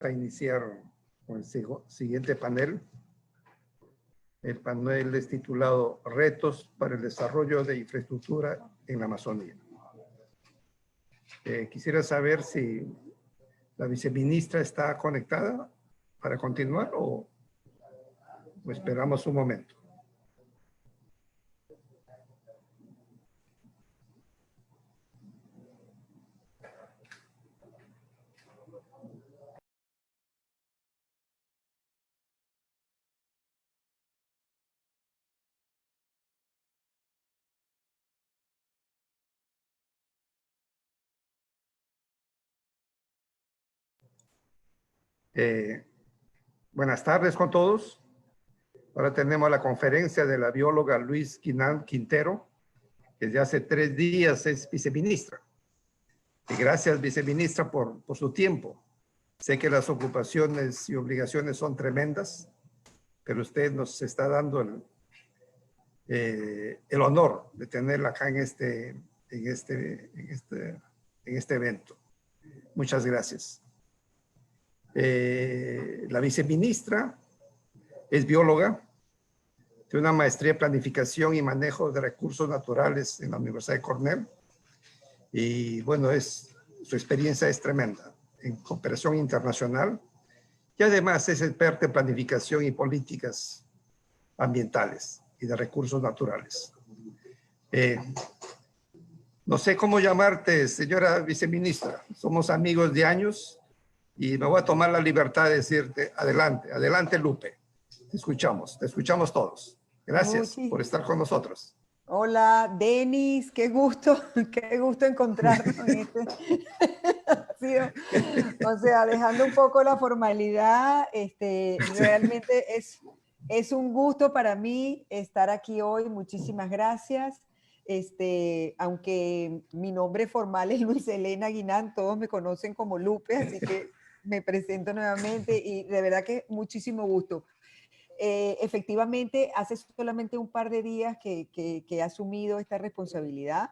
a iniciar con el siguiente panel. El panel es titulado Retos para el desarrollo de infraestructura en la Amazonía. Quisiera saber si la viceministra está conectada para continuar o esperamos un momento. Buenas tardes con todos. Ahora tenemos la conferencia de la bióloga Luis Quintero, que desde hace 3 días es viceministra. Y gracias, viceministra, por su tiempo. Sé que las ocupaciones y obligaciones son tremendas, pero usted nos está dando el honor de tenerla acá en este evento. Muchas gracias. La viceministra es bióloga, tiene una maestría en planificación y manejo de recursos naturales en la Universidad de Cornell. Y bueno, su experiencia es tremenda en cooperación internacional y además es experta en planificación y políticas ambientales y de recursos naturales. No sé cómo llamarte, señora viceministra. Somos amigos de años y me voy a tomar la libertad de decirte adelante, adelante Lupe. Te escuchamos todos. Gracias por estar con nosotros. Hola, Denis, qué gusto encontrarnos en o sea, dejando un poco la formalidad, realmente es un gusto para mí estar aquí hoy. Muchísimas gracias. Aunque mi nombre formal es Luis Elena Guinán, todos me conocen como Lupe, así que me presento nuevamente y de verdad que muchísimo gusto. Efectivamente, hace solamente un par de días que he asumido esta responsabilidad.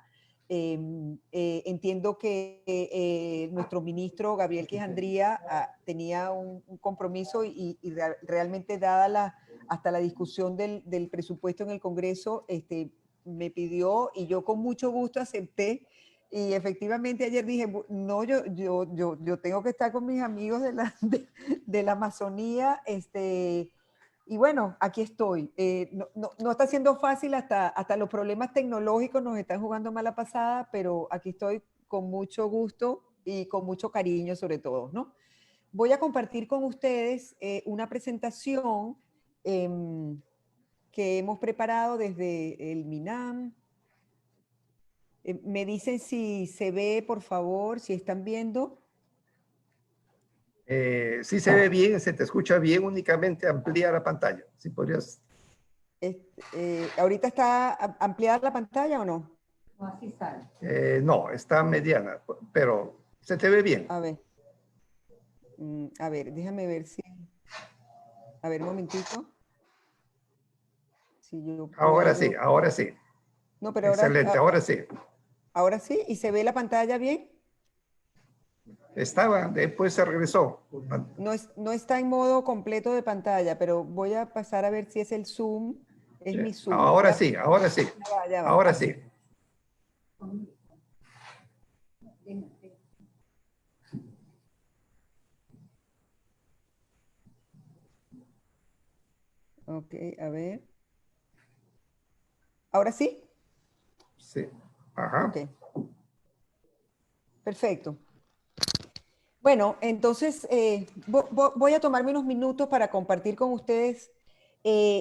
Entiendo que nuestro ministro Gabriel Quijandría tenía un compromiso y realmente dada hasta la discusión del presupuesto en el Congreso, me pidió y yo con mucho gusto acepté. Y efectivamente ayer dije, no, yo tengo que estar con mis amigos de la Amazonía, y bueno, aquí estoy. No está siendo fácil, hasta los problemas tecnológicos nos están jugando mala pasada, pero aquí estoy con mucho gusto y con mucho cariño sobre todo, ¿no? Voy a compartir con ustedes una presentación que hemos preparado desde el MINAM. Me dicen si se ve, por favor, si están viendo. Sí se ve bien, se te escucha bien, únicamente amplía la pantalla. Si podrías. ¿Ahorita está ampliada la pantalla o no? No, así sale. No, está mediana, pero se te ve bien. A ver, déjame ver si... A ver, un momentito. Si yo puedo... Ahora sí, ahora sí. No, pero excelente, ahora sí. Ahora sí, ¿y se ve la pantalla bien? Estaba, después se regresó. No está en modo completo de pantalla, pero voy a pasar a ver si es el Zoom. Es mi Zoom. Ahora sí, ahora sí. Ya va. Ahora sí. Ok, a ver. ¿Ahora sí? Sí. Ajá. Ok. Perfecto. Bueno, entonces voy a tomarme unos minutos para compartir con ustedes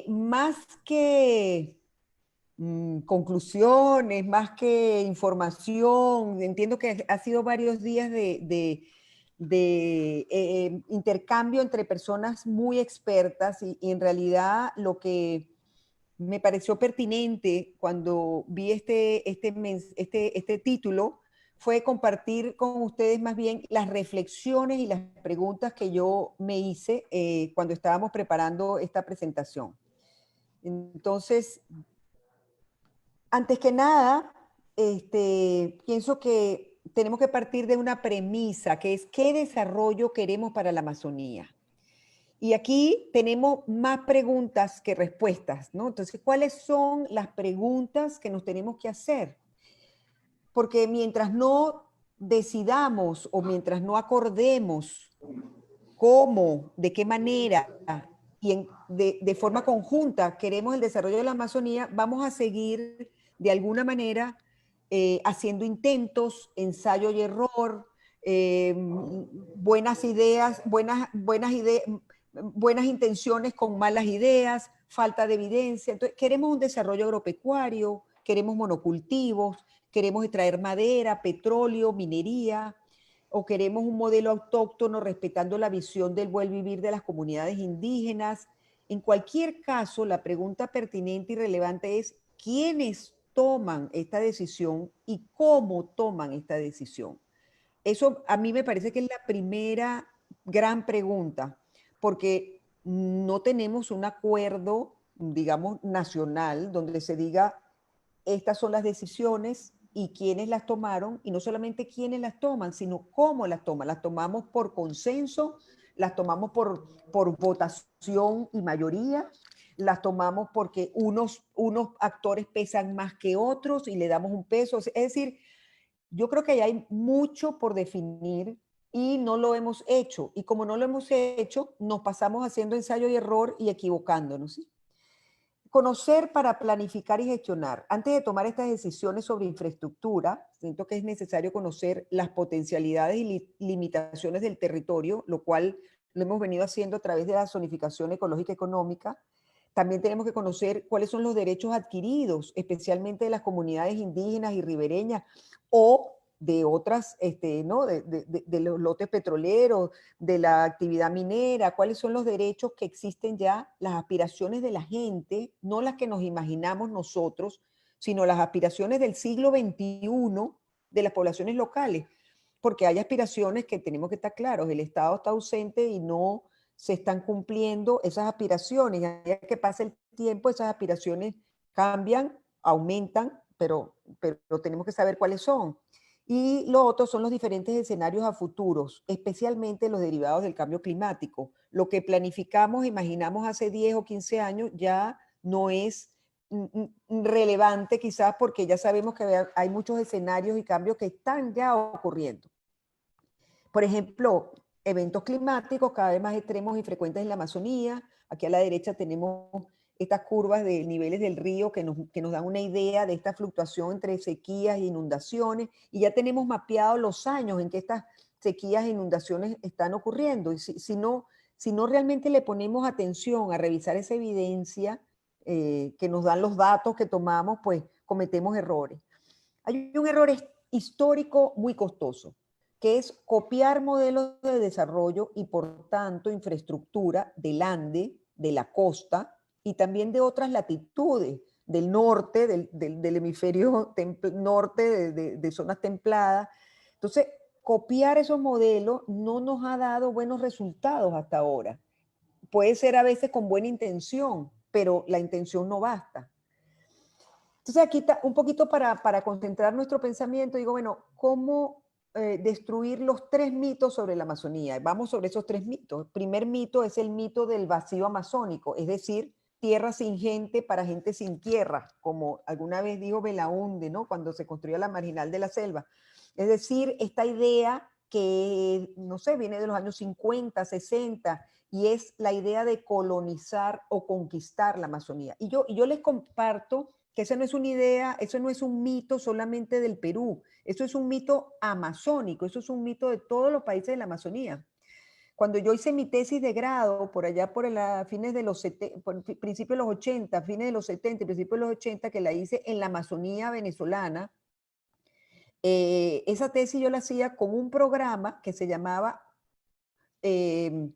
más que conclusiones, más que información. Entiendo que ha sido varios días de intercambio entre personas muy expertas y en realidad lo que me pareció pertinente cuando vi este título fue compartir con ustedes más bien las reflexiones y las preguntas que yo me hice cuando estábamos preparando esta presentación. Entonces, antes que nada, pienso que tenemos que partir de una premisa, que es ¿qué desarrollo queremos para la Amazonía? Y aquí tenemos más preguntas que respuestas, ¿no? Entonces, ¿cuáles son las preguntas que nos tenemos que hacer? Porque mientras no decidamos o mientras no acordemos cómo, de qué manera y de forma conjunta queremos el desarrollo de la Amazonía, vamos a seguir de alguna manera haciendo intentos, ensayo y error, buenas ideas, buenas intenciones con malas ideas, falta de evidencia. Entonces, queremos un desarrollo agropecuario, queremos monocultivos, queremos extraer madera, petróleo, minería, o queremos un modelo autóctono respetando la visión del buen vivir de las comunidades indígenas. En cualquier caso, la pregunta pertinente y relevante es quiénes toman esta decisión y cómo toman esta decisión. Eso a mí me parece que es la primera gran pregunta, porque no tenemos un acuerdo, digamos, nacional donde se diga estas son las decisiones y quiénes las tomaron, y no solamente quiénes las toman, sino cómo las toman. Las tomamos por consenso, las tomamos por votación y mayoría, las tomamos porque unos actores pesan más que otros y le damos un peso. Es decir, yo creo que hay mucho por definir y no lo hemos hecho. Y como no lo hemos hecho, nos pasamos haciendo ensayo y error y equivocándonos. ¿Sí? Conocer para planificar y gestionar. Antes de tomar estas decisiones sobre infraestructura, siento que es necesario conocer las potencialidades y limitaciones del territorio, lo cual lo hemos venido haciendo a través de la zonificación ecológica económica. También tenemos que conocer cuáles son los derechos adquiridos, especialmente de las comunidades indígenas y ribereñas o de otras, ¿no? de los lotes petroleros, de la actividad minera, cuáles son los derechos que existen ya, las aspiraciones de la gente, no las que nos imaginamos nosotros, sino las aspiraciones del siglo XXI de las poblaciones locales, porque hay aspiraciones que tenemos que estar claros, el Estado está ausente y no se están cumpliendo esas aspiraciones, ya que pasa el tiempo, esas aspiraciones cambian, aumentan, pero tenemos que saber cuáles son. Y lo otro son los diferentes escenarios a futuros, especialmente los derivados del cambio climático. Lo que planificamos, imaginamos hace 10 o 15 años ya no es relevante quizás porque ya sabemos que hay muchos escenarios y cambios que están ya ocurriendo. Por ejemplo, eventos climáticos cada vez más extremos y frecuentes en la Amazonía. Aquí a la derecha tenemos estas curvas de niveles del río que nos dan una idea de esta fluctuación entre sequías e inundaciones, y ya tenemos mapeados los años en que estas sequías e inundaciones están ocurriendo. Y si no realmente le ponemos atención a revisar esa evidencia que nos dan los datos que tomamos, pues cometemos errores. Hay un error histórico muy costoso, que es copiar modelos de desarrollo y por tanto infraestructura del Ande, de la costa y también de otras latitudes, del norte, del hemisferio norte, de zonas templadas. Entonces, copiar esos modelos no nos ha dado buenos resultados hasta ahora. Puede ser a veces con buena intención, pero la intención no basta. Entonces aquí está un poquito para concentrar nuestro pensamiento, digo, bueno, ¿cómo destruir los 3 mitos sobre la Amazonía? Vamos sobre esos 3 mitos. El primer mito es el mito del vacío amazónico, es decir, tierra sin gente para gente sin tierra, como alguna vez dijo Belaúnde, ¿no? Cuando se construyó la marginal de la selva. Es decir, esta idea que, no sé, viene de los años 50, 60, y es la idea de colonizar o conquistar la Amazonía. Y yo les comparto que esa no es una idea, eso no es un mito solamente del Perú, eso es un mito amazónico, eso es un mito de todos los países de la Amazonía. Cuando yo hice mi tesis de grado, por allá por fines de los 70, principios de los 80, fines de los 70 y principios de los 80, que la hice en la Amazonía venezolana, esa tesis yo la hacía con un programa que se llamaba, ¿cómo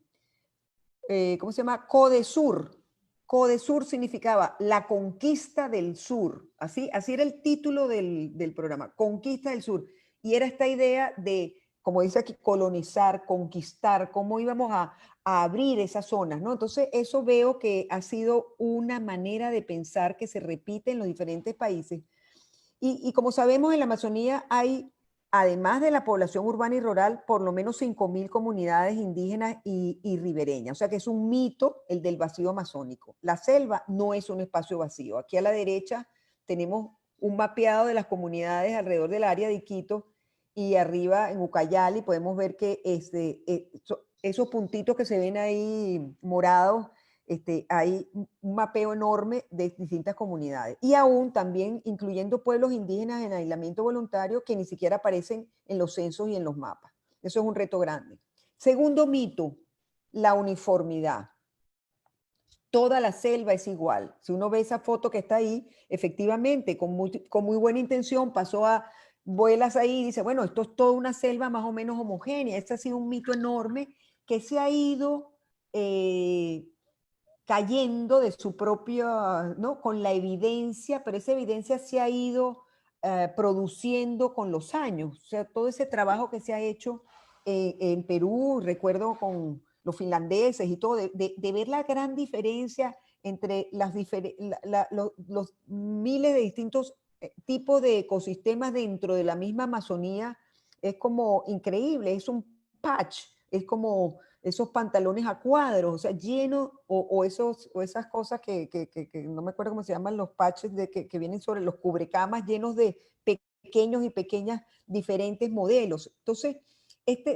se llama? CODESUR. CODESUR significaba la conquista del sur. Así era el título del programa, Conquista del Sur. Y era esta idea de, como dice aquí, colonizar, conquistar, cómo íbamos a abrir esas zonas, ¿no? Entonces, eso veo que ha sido una manera de pensar que se repite en los diferentes países. Y como sabemos, en la Amazonía hay además de la población urbana y rural, por lo menos 5.000 comunidades indígenas y ribereñas. O sea que es un mito el del vacío amazónico. La selva no es un espacio vacío. Aquí a la derecha tenemos un mapeado de las comunidades alrededor del área de Iquitos, y arriba en Ucayali podemos ver que esos puntitos que se ven ahí morados, hay un mapeo enorme de distintas comunidades. Y aún también incluyendo pueblos indígenas en aislamiento voluntario que ni siquiera aparecen en los censos y en los mapas. Eso es un reto grande. Segundo mito, la uniformidad. Toda la selva es igual. Si uno ve esa foto que está ahí, efectivamente, con muy buena intención, vuelas ahí y dice, bueno, esto es toda una selva más o menos homogénea. Este ha sido un mito enorme que se ha ido cayendo de su propia, ¿no? Con la evidencia, pero esa evidencia se ha ido produciendo con los años. O sea, todo ese trabajo que se ha hecho en Perú, recuerdo con los finlandeses y todo, de ver la gran diferencia entre los miles de distintos tipos de ecosistemas dentro de la misma Amazonía, es como increíble, es un patch, es como esos pantalones a cuadros, o sea, lleno, o esas cosas que no me acuerdo cómo se llaman, los patches que vienen sobre los cubrecamas llenos de pequeños y pequeñas diferentes modelos. Entonces,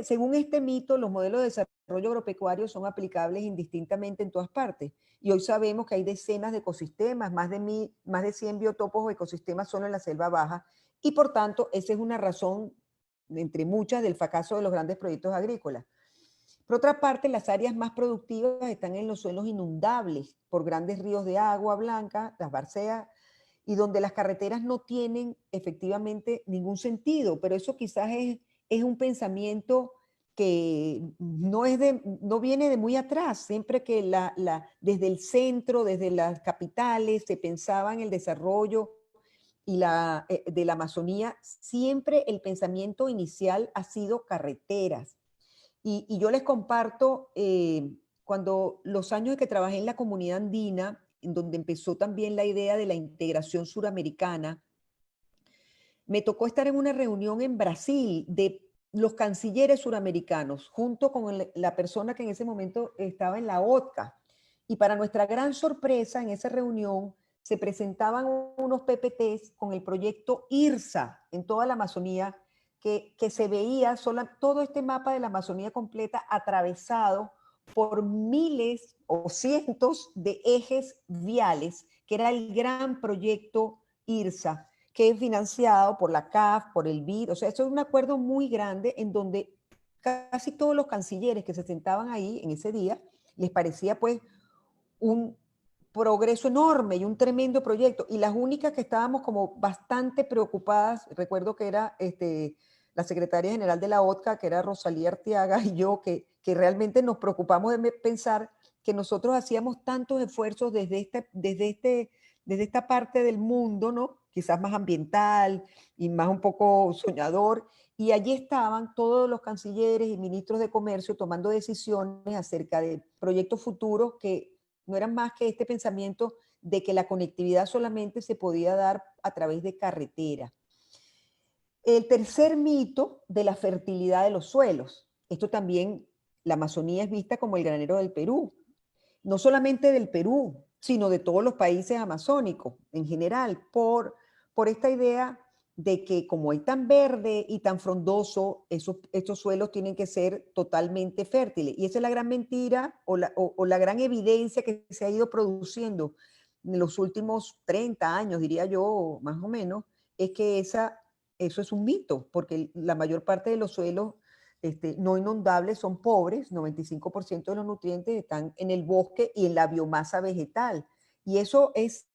según este mito, los modelos de desarrollo agropecuario son aplicables indistintamente en todas partes. Y hoy sabemos que hay decenas de ecosistemas, más de 100 biotopos o ecosistemas solo en la selva baja, y por tanto, esa es una razón, entre muchas, del fracaso de los grandes proyectos agrícolas. Por otra parte, las áreas más productivas están en los suelos inundables por grandes ríos de agua blanca, las barceas, y donde las carreteras no tienen efectivamente ningún sentido, pero eso quizás es un pensamiento que no viene de muy atrás. Siempre que desde el centro, desde las capitales, se pensaba en el desarrollo de la Amazonía, siempre el pensamiento inicial ha sido carreteras. Y yo les comparto, cuando los años que trabajé en la comunidad andina, en donde empezó también la idea de la integración suramericana, me tocó estar en una reunión en Brasil de los cancilleres suramericanos, junto con la persona que en ese momento estaba en la OTCA. Y para nuestra gran sorpresa, en esa reunión se presentaban unos PPTs con el proyecto IRSA en toda la Amazonía, que se veía todo este mapa de la Amazonía completa atravesado por miles o cientos de ejes viales, que era el gran proyecto IRSA, que es financiado por la CAF, por el BID. O sea, eso es un acuerdo muy grande en donde casi todos los cancilleres que se sentaban ahí en ese día les parecía pues un progreso enorme y un tremendo proyecto. Y las únicas que estábamos como bastante preocupadas, recuerdo que era la secretaria general de la OTCA, que era Rosalía Arteaga, y yo, que realmente nos preocupamos de pensar que nosotros hacíamos tantos esfuerzos desde esta parte del mundo, ¿no? Quizás más ambiental y más un poco soñador, y allí estaban todos los cancilleres y ministros de comercio tomando decisiones acerca de proyectos futuros que no eran más que este pensamiento de que la conectividad solamente se podía dar a través de carretera. El tercer mito de la fertilidad de los suelos. Esto también, la Amazonía es vista como el granero del Perú. No solamente del Perú, sino de todos los países amazónicos en general, por esta idea de que como es tan verde y tan frondoso, estos suelos tienen que ser totalmente fértiles. Y esa es la gran mentira o la gran evidencia que se ha ido produciendo en los últimos 30 años, diría yo, más o menos, es que eso es un mito, porque la mayor parte de los suelos no inundables son pobres, 95% de los nutrientes están en el bosque y en la biomasa vegetal. Y eso es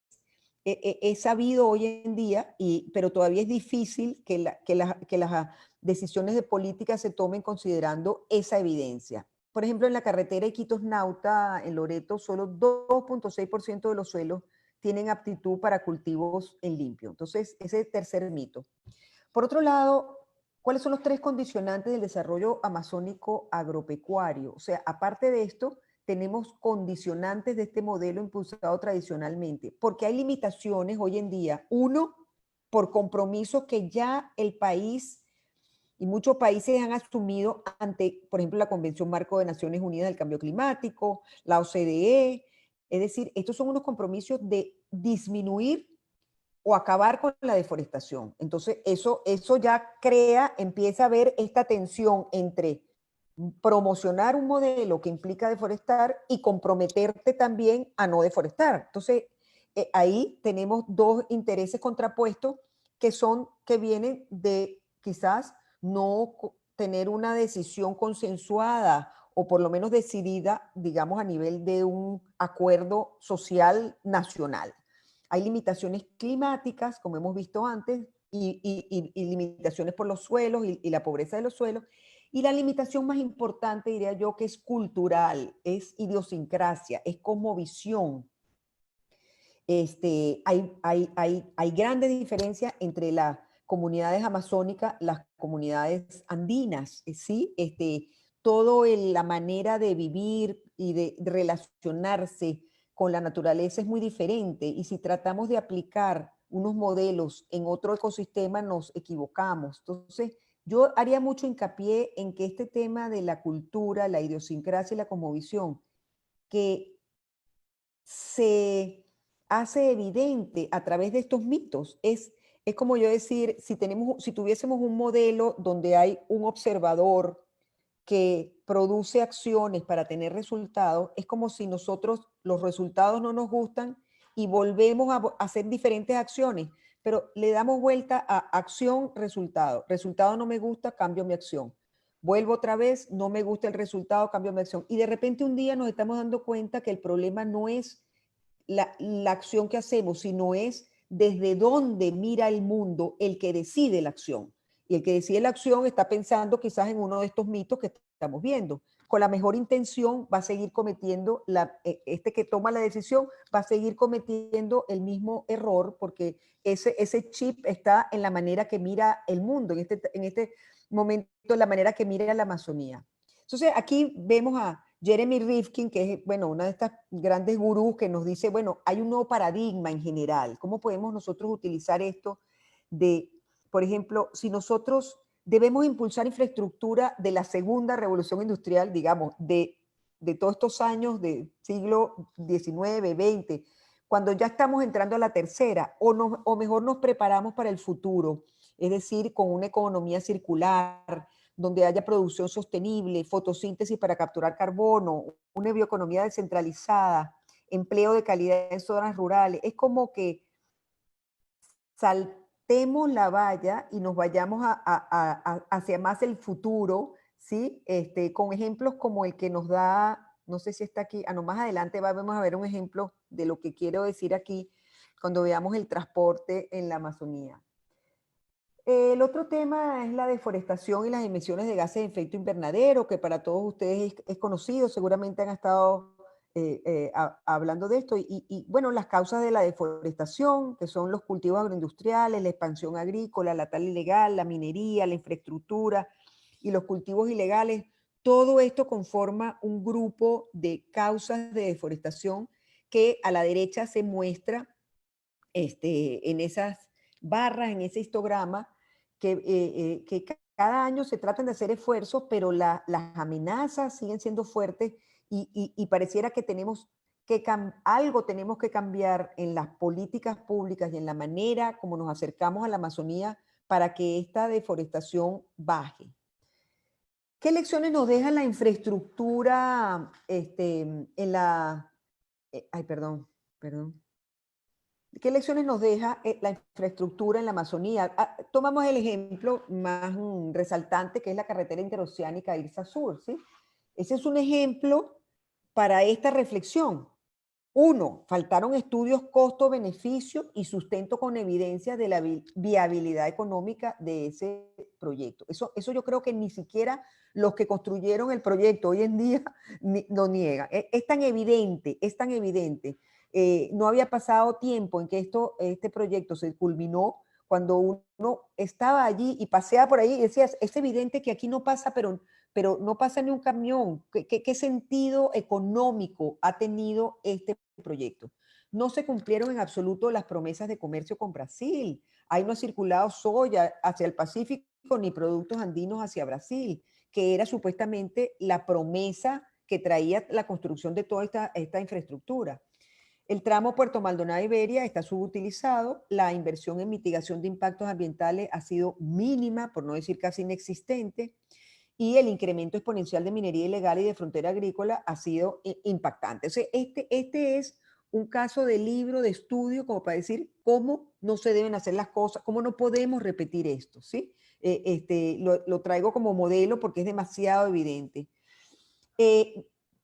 sabido hoy en día, pero todavía es difícil que las decisiones de política se tomen considerando esa evidencia. Por ejemplo, en la carretera Iquitos-Nauta, en Loreto, solo 2.6% de los suelos tienen aptitud para cultivos en limpio. Entonces, ese es el tercer mito. Por otro lado, ¿cuáles son los tres condicionantes del desarrollo amazónico agropecuario? O sea, aparte de esto, tenemos condicionantes de este modelo impulsado tradicionalmente, porque hay limitaciones hoy en día. Uno, por compromisos que ya el país y muchos países han asumido ante, por ejemplo, la Convención Marco de Naciones Unidas del Cambio Climático, la OCDE. Es decir, estos son unos compromisos de disminuir o acabar con la deforestación. Entonces, eso ya empieza a haber esta tensión entre promocionar un modelo que implica deforestar y comprometerte también a no deforestar. Entonces, ahí tenemos dos intereses contrapuestos que vienen de quizás no tener una decisión consensuada o por lo menos decidida, digamos, a nivel de un acuerdo social nacional. Hay limitaciones climáticas, como hemos visto antes, y limitaciones por los suelos y la pobreza de los suelos. Y la limitación más importante, diría yo, que es cultural, es idiosincrasia, es cosmovisión. Hay grandes diferencias entre las comunidades amazónicas, las comunidades andinas, ¿sí? Todo la manera de vivir y de relacionarse con la naturaleza es muy diferente, y si tratamos de aplicar unos modelos en otro ecosistema nos equivocamos. Entonces, yo haría mucho hincapié en que este tema de la cultura, la idiosincrasia y la cosmovisión, que se hace evidente a través de estos mitos. Es como yo decir, si tuviésemos un modelo donde hay un observador que produce acciones para tener resultados, es como si nosotros los resultados no nos gustan y volvemos a hacer diferentes acciones, pero le damos vuelta a acción, resultado. Resultado no me gusta, cambio mi acción. Vuelvo otra vez, no me gusta el resultado, cambio mi acción. Y de repente un día nos estamos dando cuenta que el problema no es la acción que hacemos, sino es desde dónde mira el mundo el que decide la acción. Y el que decide la acción está pensando quizás en uno de estos mitos que estamos viendo. Con la mejor intención va a seguir cometiendo, este que toma la decisión va a seguir cometiendo el mismo error, porque ese chip está en la manera que mira el mundo, en este momento, la manera que mira la Amazonía. Entonces aquí vemos a Jeremy Rifkin, que es, bueno, una de estas grandes gurús que nos dice, bueno, hay un nuevo paradigma en general. ¿Cómo podemos nosotros utilizar esto de, por ejemplo, si nosotros debemos impulsar infraestructura de la segunda revolución industrial, digamos, de todos estos años del siglo XIX, XX, cuando ya estamos entrando a la tercera, o mejor nos preparamos para el futuro, es decir, con una economía circular, donde haya producción sostenible, fotosíntesis para capturar carbono, una bioeconomía descentralizada, empleo de calidad en zonas rurales. Es como que saltemos la valla y nos vayamos hacia más el futuro, ¿sí? Con ejemplos como el que nos da, no sé si está aquí, no, más adelante vamos a ver un ejemplo de lo que quiero decir aquí cuando veamos el transporte en la Amazonía. El otro tema es la deforestación y las emisiones de gases de efecto invernadero, que para todos ustedes es conocido, seguramente han estado hablando de esto. Bueno, las causas de la deforestación, que son los cultivos agroindustriales, la expansión agrícola, la tala ilegal, la minería, la infraestructura y los cultivos ilegales, todo esto conforma un grupo de causas de deforestación que a la derecha se muestra en esas barras, en ese histograma, que cada año se tratan de hacer esfuerzos, pero las amenazas siguen siendo fuertes y pareciera que algo tenemos que cambiar en las políticas públicas y en la manera como nos acercamos a la Amazonía para que esta deforestación baje. ¿Qué lecciones nos deja la infraestructura en la... ay, perdón. ¿Qué lecciones nos deja la infraestructura en la Amazonía? Tomamos el ejemplo más resaltante, que es la carretera interoceánica Irsa-Sur, ¿sí? Ese es un ejemplo para esta reflexión. Uno, faltaron estudios costo-beneficio y sustento con evidencia de la viabilidad económica de ese proyecto. Eso yo creo que ni siquiera los que construyeron el proyecto hoy en día lo niegan. Es tan evidente, es tan evidente. No había pasado tiempo en que este proyecto se culminó cuando uno estaba allí y paseaba por ahí y decías, es evidente que aquí no pasa, pero no pasa ni un camión. ¿Qué sentido económico ha tenido este proyecto? No se cumplieron en absoluto las promesas de comercio con Brasil. Ahí no ha circulado soya hacia el Pacífico ni productos andinos hacia Brasil, que era supuestamente la promesa que traía la construcción de toda esta infraestructura. El tramo Puerto Maldonado-Iberia está subutilizado, la inversión en mitigación de impactos ambientales ha sido mínima, por no decir casi inexistente, y el incremento exponencial de minería ilegal y de frontera agrícola ha sido impactante. O sea, este es un caso de libro, de estudio, como para decir cómo no se deben hacer las cosas, cómo no podemos repetir esto, ¿sí? Lo traigo como modelo porque es demasiado evidente.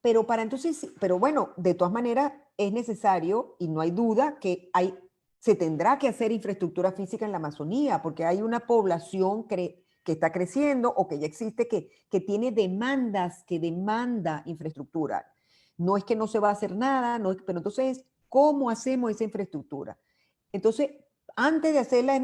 Pero bueno, de todas maneras es necesario y no hay duda que se tendrá que hacer infraestructura física en la Amazonía porque hay una población que está creciendo o que ya existe que tiene demandas, que demanda infraestructura. No es que no se va a hacer nada, pero entonces, ¿cómo hacemos esa infraestructura? Entonces, antes de hacerla,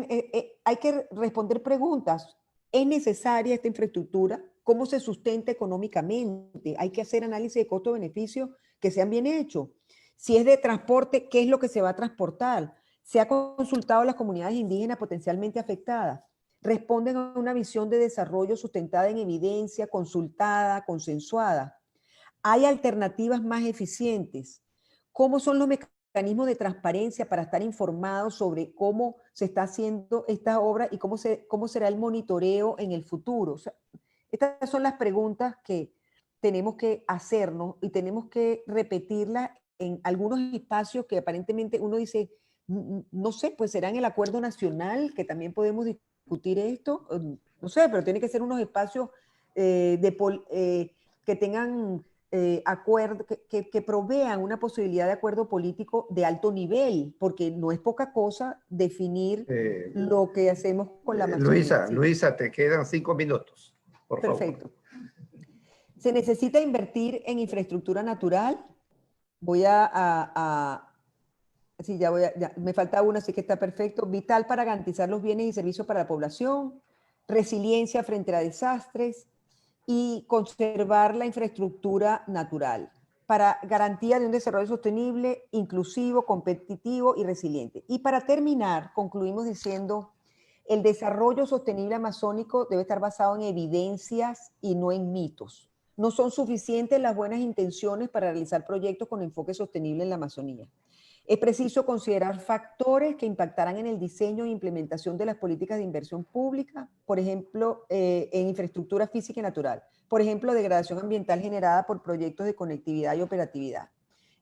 hay que responder preguntas. ¿Es necesaria esta infraestructura? ¿Cómo se sustenta económicamente? Hay que hacer análisis de costo-beneficio que sean bien hechos. Si es de transporte, ¿qué es lo que se va a transportar? ¿Se ha consultado a las comunidades indígenas potencialmente afectadas? ¿Responden a una visión de desarrollo sustentada en evidencia, consultada, consensuada? ¿Hay alternativas más eficientes? ¿Cómo son los mecanismos de transparencia para estar informados sobre cómo se está haciendo esta obra y cómo será el monitoreo en el futuro? O sea, estas son las preguntas que tenemos que hacernos y tenemos que repetirlas en algunos espacios que aparentemente uno dice, no sé, pues será en el acuerdo nacional que también podemos discutir esto, no sé, pero tiene que ser unos espacios que tengan acuerdo, que provean una posibilidad de acuerdo político de alto nivel, porque no es poca cosa definir lo que hacemos con la Amazonía. Luisa, te quedan 5 minutos, por favor. Perfecto. Se necesita invertir en infraestructura natural. Sí, me falta una, así que está perfecto. Vital para garantizar los bienes y servicios para la población, resiliencia frente a desastres y conservar la infraestructura natural para garantía de un desarrollo sostenible, inclusivo, competitivo y resiliente. Y para terminar, concluimos diciendo, el desarrollo sostenible amazónico debe estar basado en evidencias y no en mitos. No son suficientes las buenas intenciones para realizar proyectos con enfoque sostenible en la Amazonía. Es preciso considerar factores que impactarán en el diseño e implementación de las políticas de inversión pública, por ejemplo, en infraestructura física y natural. Por ejemplo, degradación ambiental generada por proyectos de conectividad y operatividad.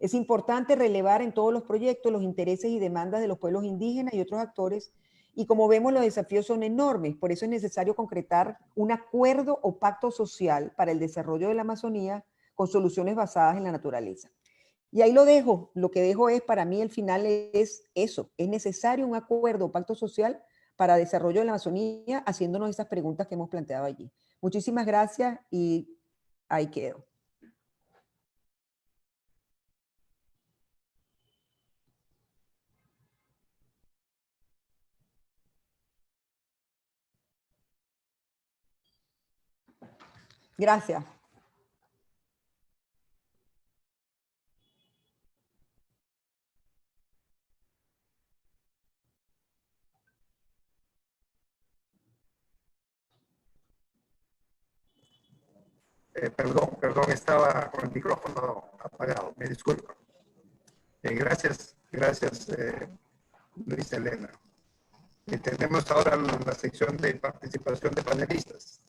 Es importante relevar en todos los proyectos los intereses y demandas de los pueblos indígenas y otros actores, y como vemos, los desafíos son enormes. Por eso es necesario concretar un acuerdo o pacto social para el desarrollo de la Amazonía con soluciones basadas en la naturaleza. Y ahí lo dejo. Lo que dejo es, para mí, el final es eso. Es necesario un acuerdo o pacto social para desarrollo de la Amazonía, haciéndonos esas preguntas que hemos planteado allí. Muchísimas gracias y ahí quedo. Gracias. Perdón, estaba con el micrófono apagado, me disculpo. Gracias, Luis Elena. Tenemos ahora la sección de participación de panelistas.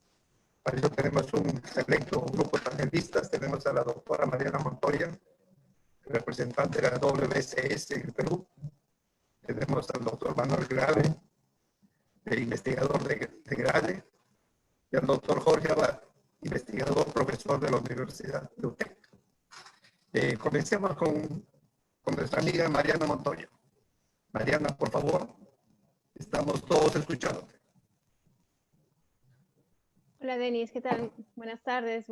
Para eso tenemos un selecto grupo de panelistas. Tenemos a la doctora Mariana Montoya, representante de la WCS en el Perú. Tenemos al doctor Manuel Grave, investigador de Grave, y al doctor Jorge Abad, investigador profesor de la Universidad de UTEC. Comencemos con nuestra amiga Mariana Montoya. Mariana, por favor, estamos todos escuchándote. Hola, Denis, ¿qué tal? Buenas tardes,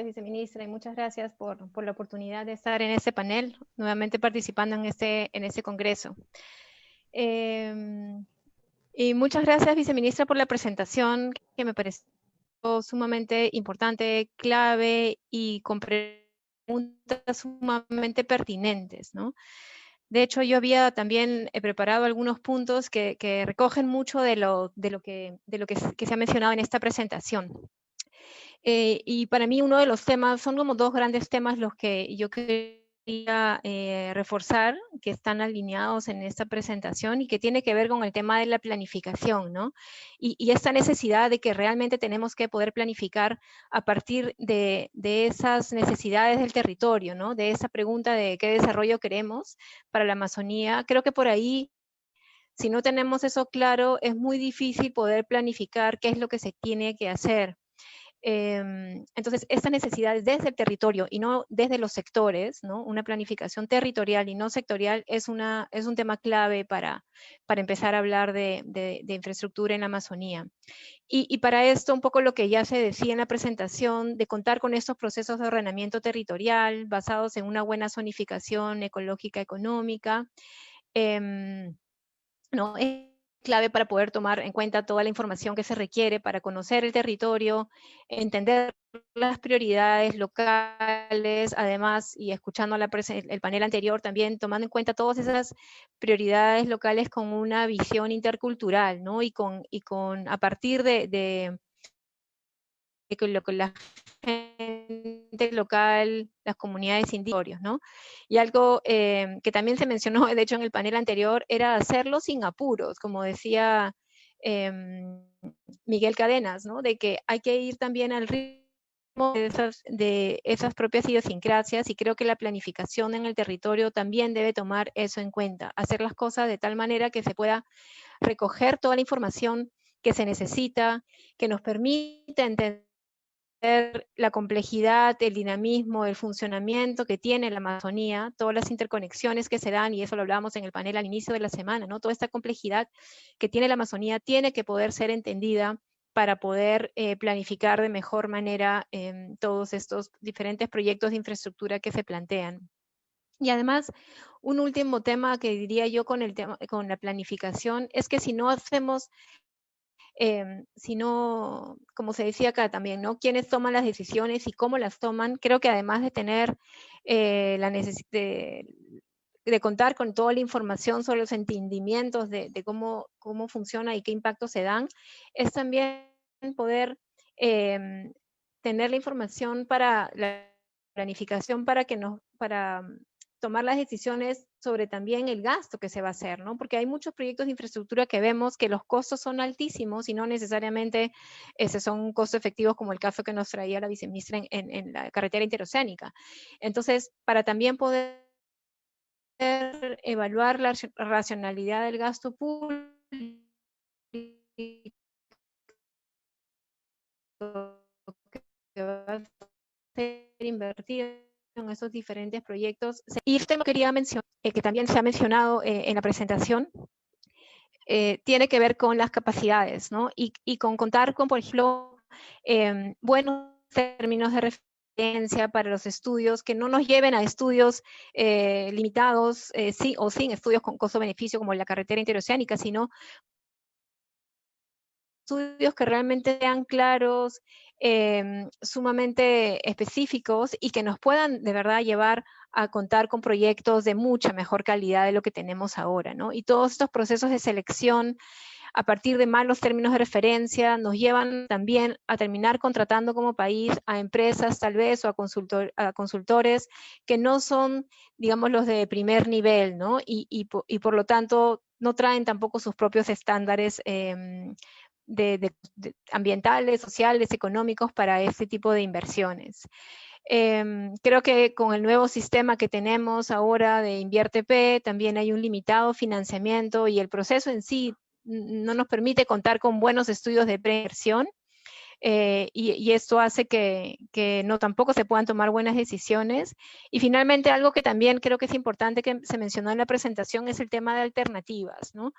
viceministra, y muchas gracias por la oportunidad de estar en este panel, nuevamente participando en este congreso. Y muchas gracias, viceministra, por la presentación, que me pareció sumamente importante, clave y con preguntas sumamente pertinentes, ¿no? De hecho, yo había también preparado algunos puntos que recogen mucho de lo que se ha mencionado en esta presentación. Y para mí uno de los temas, son como dos grandes temas los que yo quería reforzar, que están alineados en esta presentación y que tiene que ver con el tema de la planificación, ¿no? Y esta necesidad de que realmente tenemos que poder planificar a partir de esas necesidades del territorio, ¿no? De esa pregunta de qué desarrollo queremos para la Amazonía. Creo que por ahí, si no tenemos eso claro, es muy difícil poder planificar qué es lo que se tiene que hacer. Entonces, esta necesidad desde el territorio y no desde los sectores, ¿no? Una planificación territorial y no sectorial es un tema clave para empezar a hablar de infraestructura en la Amazonía. Y para esto, un poco lo que ya se decía en la presentación, de contar con estos procesos de ordenamiento territorial basados en una buena zonificación ecológica económica, ¿no? Es clave para poder tomar en cuenta toda la información que se requiere para conocer el territorio, entender las prioridades locales, además, y escuchando el panel anterior también, tomando en cuenta todas esas prioridades locales con una visión intercultural, ¿no? Y a partir de lo que la gente local, las comunidades indígenas, ¿no? Y algo que también se mencionó, de hecho, en el panel anterior, era hacerlo sin apuros, como decía Miguel Cadenas, ¿no? De que hay que ir también al ritmo de esas propias idiosincrasias, y creo que la planificación en el territorio también debe tomar eso en cuenta, hacer las cosas de tal manera que se pueda recoger toda la información que se necesita, que nos permita entender la complejidad, el dinamismo, el funcionamiento que tiene la Amazonía, todas las interconexiones que se dan, y eso lo hablábamos en el panel al inicio de la semana, ¿no? Toda esta complejidad que tiene la Amazonía tiene que poder ser entendida para poder planificar de mejor manera todos estos diferentes proyectos de infraestructura que se plantean. Y además, un último tema que diría yo con la planificación es que si no hacemos sino, como se decía acá también, ¿no? Quiénes toman las decisiones y cómo las toman. Creo que además de tener la necesidad de contar con toda la información sobre los entendimientos de cómo funciona y qué impactos se dan, es también poder tener la información para la planificación para tomar las decisiones sobre también el gasto que se va a hacer, ¿no? Porque hay muchos proyectos de infraestructura que vemos que los costos son altísimos y no necesariamente son costos efectivos, como el caso que nos traía la viceministra en la carretera interoceánica. Entonces, para también poder evaluar la racionalidad del gasto público que va a ser invertido en esos diferentes proyectos. Y este lo quería mencionar, que también se ha mencionado en la presentación, tiene que ver con las capacidades, ¿no? Y con contar con, por ejemplo, buenos términos de referencia para los estudios, que no nos lleven a estudios limitados, sí, o sin estudios con costo-beneficio como la carretera interoceánica, sino estudios que realmente sean claros, sumamente específicos y que nos puedan de verdad llevar a contar con proyectos de mucha mejor calidad de lo que tenemos ahora, ¿no? Y todos estos procesos de selección a partir de malos términos de referencia nos llevan también a terminar contratando como país a empresas tal vez o a consultores que no son, digamos, los de primer nivel, ¿no? Y por lo tanto no traen tampoco sus propios estándares ambientales, sociales, económicos para este tipo de inversiones. Creo que con el nuevo sistema que tenemos ahora de InvierteP también hay un limitado financiamiento y el proceso en sí no nos permite contar con buenos estudios de preinversión. Y esto hace que no tampoco se puedan tomar buenas decisiones. Y finalmente, algo que también creo que es importante que se mencionó en la presentación es el tema de alternativas, ¿no?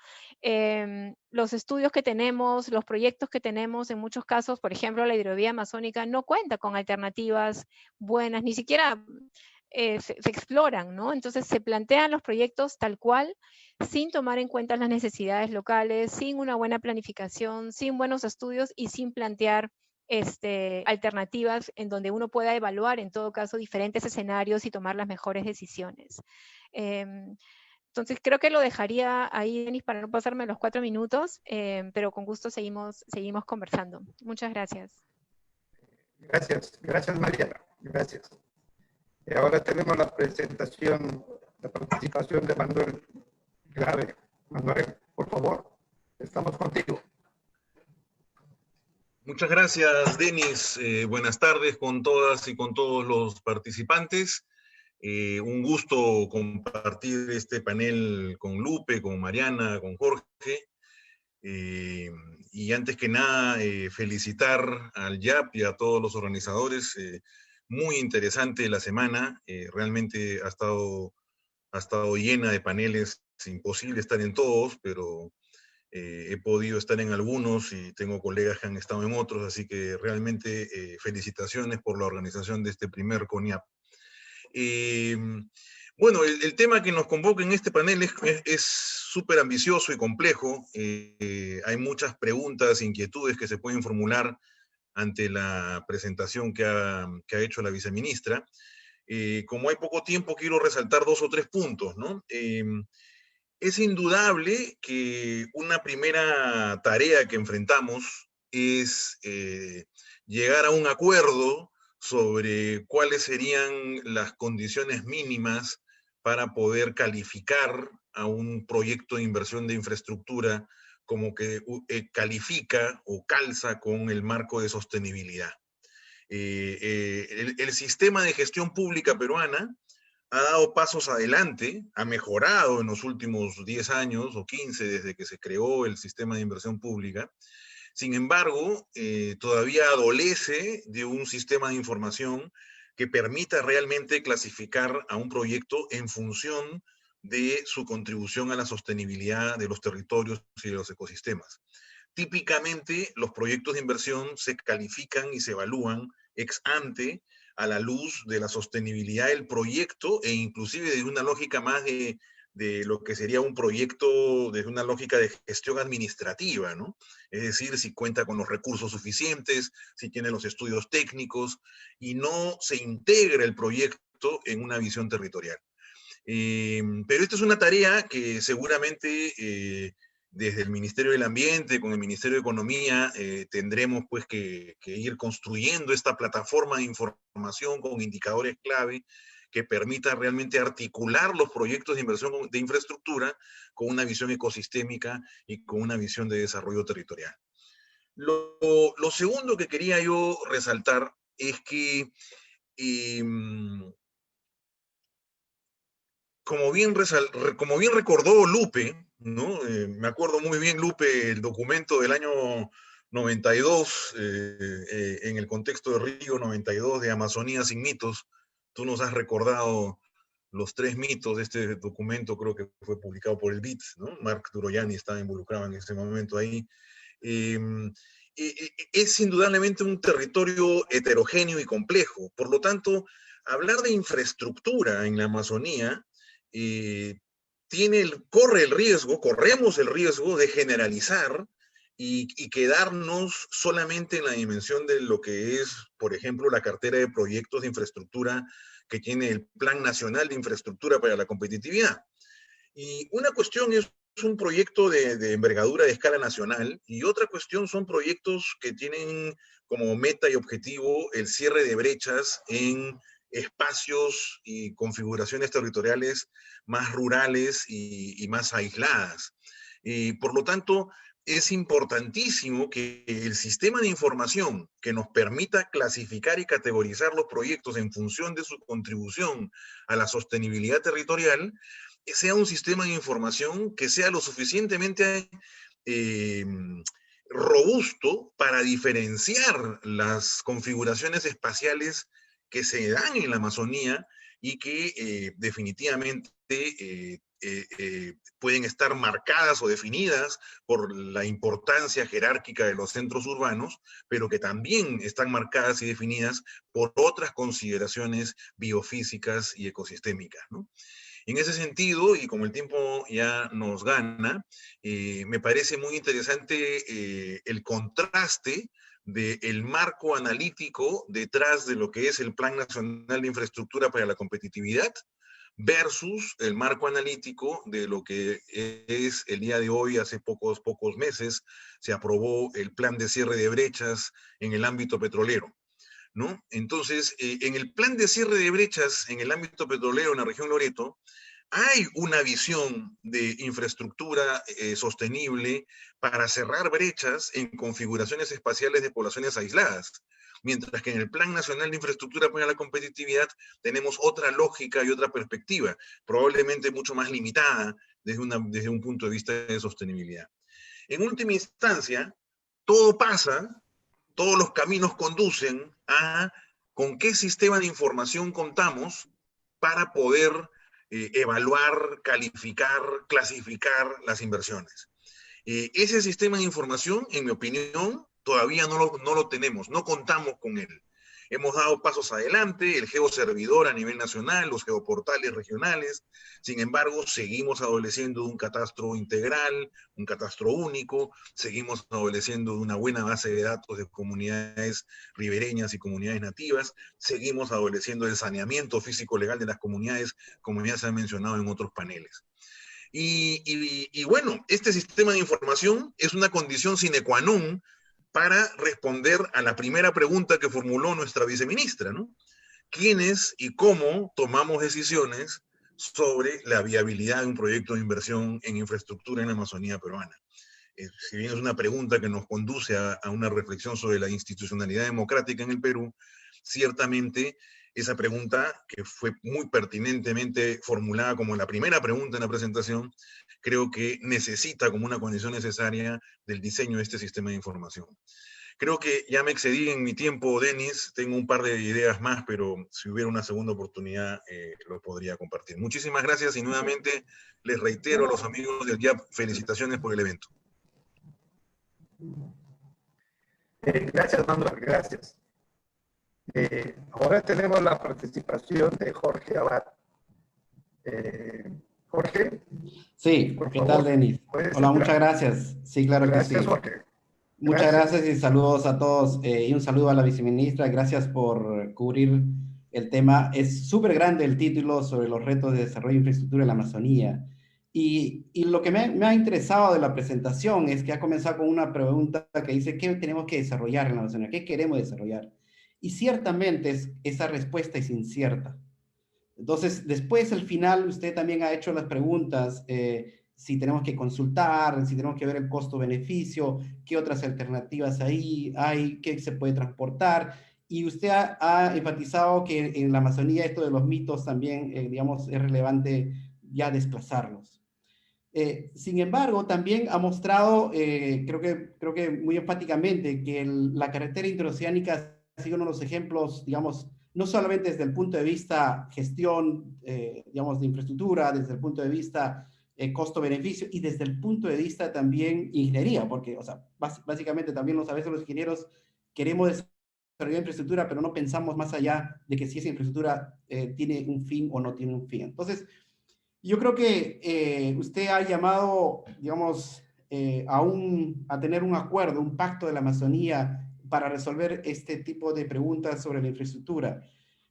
Los estudios que tenemos, los proyectos que tenemos, en muchos casos, por ejemplo, la hidrovía amazónica no cuenta con alternativas buenas, ni siquiera se exploran, ¿no? Entonces se plantean los proyectos tal cual, sin tomar en cuenta las necesidades locales, sin una buena planificación, sin buenos estudios y sin plantear alternativas en donde uno pueda evaluar en todo caso diferentes escenarios y tomar las mejores decisiones. Entonces creo que lo dejaría ahí, Denis, para no pasarme los 4 minutos, pero con gusto seguimos conversando. Muchas gracias. Gracias Mariana, gracias. Y ahora tenemos la participación de Manuel Grave. Manuel, por favor, estamos contigo. Muchas gracias, Denis. Buenas tardes con todas y con todos los participantes. Un gusto compartir este panel con Lupe, con Mariana, con Jorge. Y antes que nada, felicitar al YAP y a todos los organizadores. Muy interesante la semana. Realmente ha estado llena de paneles. Es imposible estar en todos, pero he podido estar en algunos y tengo colegas que han estado en otros, así que realmente felicitaciones por la organización de este primer CONIAP. Bueno, el tema que nos convoca en este panel es súper ambicioso y complejo. Hay muchas preguntas, inquietudes que se pueden formular ante la presentación que ha hecho la viceministra. Como hay poco tiempo, quiero resaltar 2 o 3 puntos, ¿no? Es indudable que una primera tarea que enfrentamos es llegar a un acuerdo sobre cuáles serían las condiciones mínimas para poder calificar a un proyecto de inversión de infraestructura como que califica o calza con el marco de sostenibilidad. El sistema de gestión pública peruana ha dado pasos adelante, ha mejorado en los últimos 10 años o 15 desde que se creó el sistema de inversión pública. Sin embargo, todavía adolece de un sistema de información que permita realmente clasificar a un proyecto en función de su contribución a la sostenibilidad de los territorios y de los ecosistemas. Típicamente, los proyectos de inversión se califican y se evalúan ex ante a la luz de la sostenibilidad del proyecto e inclusive de una lógica más de lo que sería un proyecto, desde una lógica de gestión administrativa, ¿no? Es decir, si cuenta con los recursos suficientes, si tiene los estudios técnicos, y no se integra el proyecto en una visión territorial. Pero esta es una tarea que seguramente desde el Ministerio del Ambiente, con el Ministerio de Economía, tendremos pues que ir construyendo esta plataforma de información con indicadores clave que permita realmente articular los proyectos de inversión de infraestructura con una visión ecosistémica y con una visión de desarrollo territorial. Lo segundo que quería yo resaltar es que como bien recordó Lupe, ¿no? Me acuerdo muy bien, Lupe, el documento del año 92, en el contexto de Río 92 de Amazonía sin mitos. Tú nos has recordado los 3 mitos de este documento, creo que fue publicado por el BIT, ¿no? Marc Duroyani estaba involucrado en ese momento ahí. Es indudablemente un territorio heterogéneo y complejo. Por lo tanto, hablar de infraestructura en la Amazonía corremos el riesgo de generalizar y quedarnos solamente en la dimensión de lo que es, por ejemplo, la cartera de proyectos de infraestructura que tiene el Plan Nacional de Infraestructura para la Competitividad. Y una cuestión es un proyecto de envergadura de escala nacional y otra cuestión son proyectos que tienen como meta y objetivo el cierre de brechas en espacios y configuraciones territoriales más rurales y más aisladas. Por lo tanto, es importantísimo que el sistema de información que nos permita clasificar y categorizar los proyectos en función de su contribución a la sostenibilidad territorial sea un sistema de información que sea lo suficientemente robusto para diferenciar las configuraciones espaciales que se dan en la Amazonía y que definitivamente pueden estar marcadas o definidas por la importancia jerárquica de los centros urbanos, pero que también están marcadas y definidas por otras consideraciones biofísicas y ecosistémicas, ¿no? En ese sentido, y como el tiempo ya nos gana, me parece muy interesante el contraste del marco analítico detrás de lo que es el Plan Nacional de Infraestructura para la Competitividad versus el marco analítico de lo que es el día de hoy. Hace pocos meses se aprobó el plan de cierre de brechas en el ámbito petrolero, ¿no? Entonces, en el plan de cierre de brechas en el ámbito petrolero en la región Loreto, hay una visión de infraestructura sostenible para cerrar brechas en configuraciones espaciales de poblaciones aisladas. Mientras que en el Plan Nacional de Infraestructura para la Competitividad tenemos otra lógica y otra perspectiva, probablemente mucho más limitada desde un punto de vista de sostenibilidad. En última instancia, todo pasa, todos los caminos conducen a con qué sistema de información contamos para poder evaluar, calificar, clasificar las inversiones. Ese sistema de información, en mi opinión, todavía no lo tenemos, no contamos con él. Hemos dado pasos adelante, el geoservidor a nivel nacional, los geoportales regionales. Sin embargo, seguimos adoleciendo de un catastro integral, un catastro único, seguimos adoleciendo de una buena base de datos de comunidades ribereñas y comunidades nativas, seguimos adoleciendo del saneamiento físico-legal de las comunidades, como ya se ha mencionado en otros paneles. Y bueno, este sistema de información es una condición sine qua non para responder a la primera pregunta que formuló nuestra viceministra, ¿no? ¿Quiénes y cómo tomamos decisiones sobre la viabilidad de un proyecto de inversión en infraestructura en la Amazonía peruana? Si bien es una pregunta que nos conduce a una reflexión sobre la institucionalidad democrática en el Perú, ciertamente esa pregunta, que fue muy pertinentemente formulada como la primera pregunta en la presentación, creo que necesita como una condición necesaria del diseño de este sistema de información. Creo que ya me excedí en mi tiempo, Denis. Tengo un par de ideas más, pero si hubiera una segunda oportunidad, lo podría compartir. Muchísimas gracias y nuevamente les reitero a los amigos del GIAP, felicitaciones por el evento. Gracias, Manuel, gracias. Ahora tenemos la participación de Jorge Abad. Jorge. Sí, ¿qué tal, Denis? Hola, muchas gracias. Sí, claro que sí. Gracias, Jorge. Muchas gracias y saludos a todos. Y un saludo a la viceministra. Gracias por cubrir el tema. Es súper grande el título sobre los retos de desarrollo de infraestructura en la Amazonía. Y lo que me ha interesado de la presentación es que ha comenzado con una pregunta que dice, ¿qué tenemos que desarrollar en la Amazonía? ¿Qué queremos desarrollar? Y ciertamente esa respuesta es incierta. Entonces, después, al final, usted también ha hecho las preguntas, si tenemos que consultar, si tenemos que ver el costo-beneficio, qué otras alternativas hay, qué se puede transportar. Y usted ha enfatizado que en la Amazonía esto de los mitos también, digamos, es relevante ya desplazarlos. Sin embargo, también ha mostrado, creo que muy enfáticamente, que la carretera interoceánica ha sido uno de los ejemplos, digamos, no solamente desde el punto de vista gestión, digamos, de infraestructura, desde el punto de vista costo-beneficio y desde el punto de vista también ingeniería, porque, o sea, básicamente también a veces los ingenieros queremos desarrollar infraestructura, pero no pensamos más allá de que si esa infraestructura tiene un fin o no tiene un fin. Entonces, yo creo que usted ha llamado, digamos, a tener un acuerdo, un pacto de la Amazonía para resolver este tipo de preguntas sobre la infraestructura.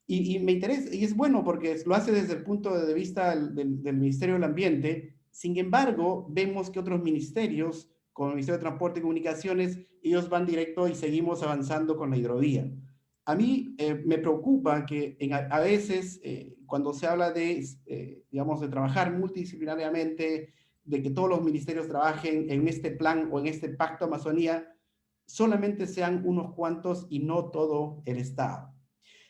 Y me interesa, y es bueno porque lo hace desde el punto de vista del Ministerio del Ambiente. Sin embargo, vemos que otros ministerios, como el Ministerio de Transporte y Comunicaciones, ellos van directo y seguimos avanzando con la hidrovía. A mí me preocupa que a veces cuando se habla de, digamos, de trabajar multidisciplinariamente, de que todos los ministerios trabajen en este plan o en este pacto Amazonía, solamente sean unos cuantos y no todo el Estado.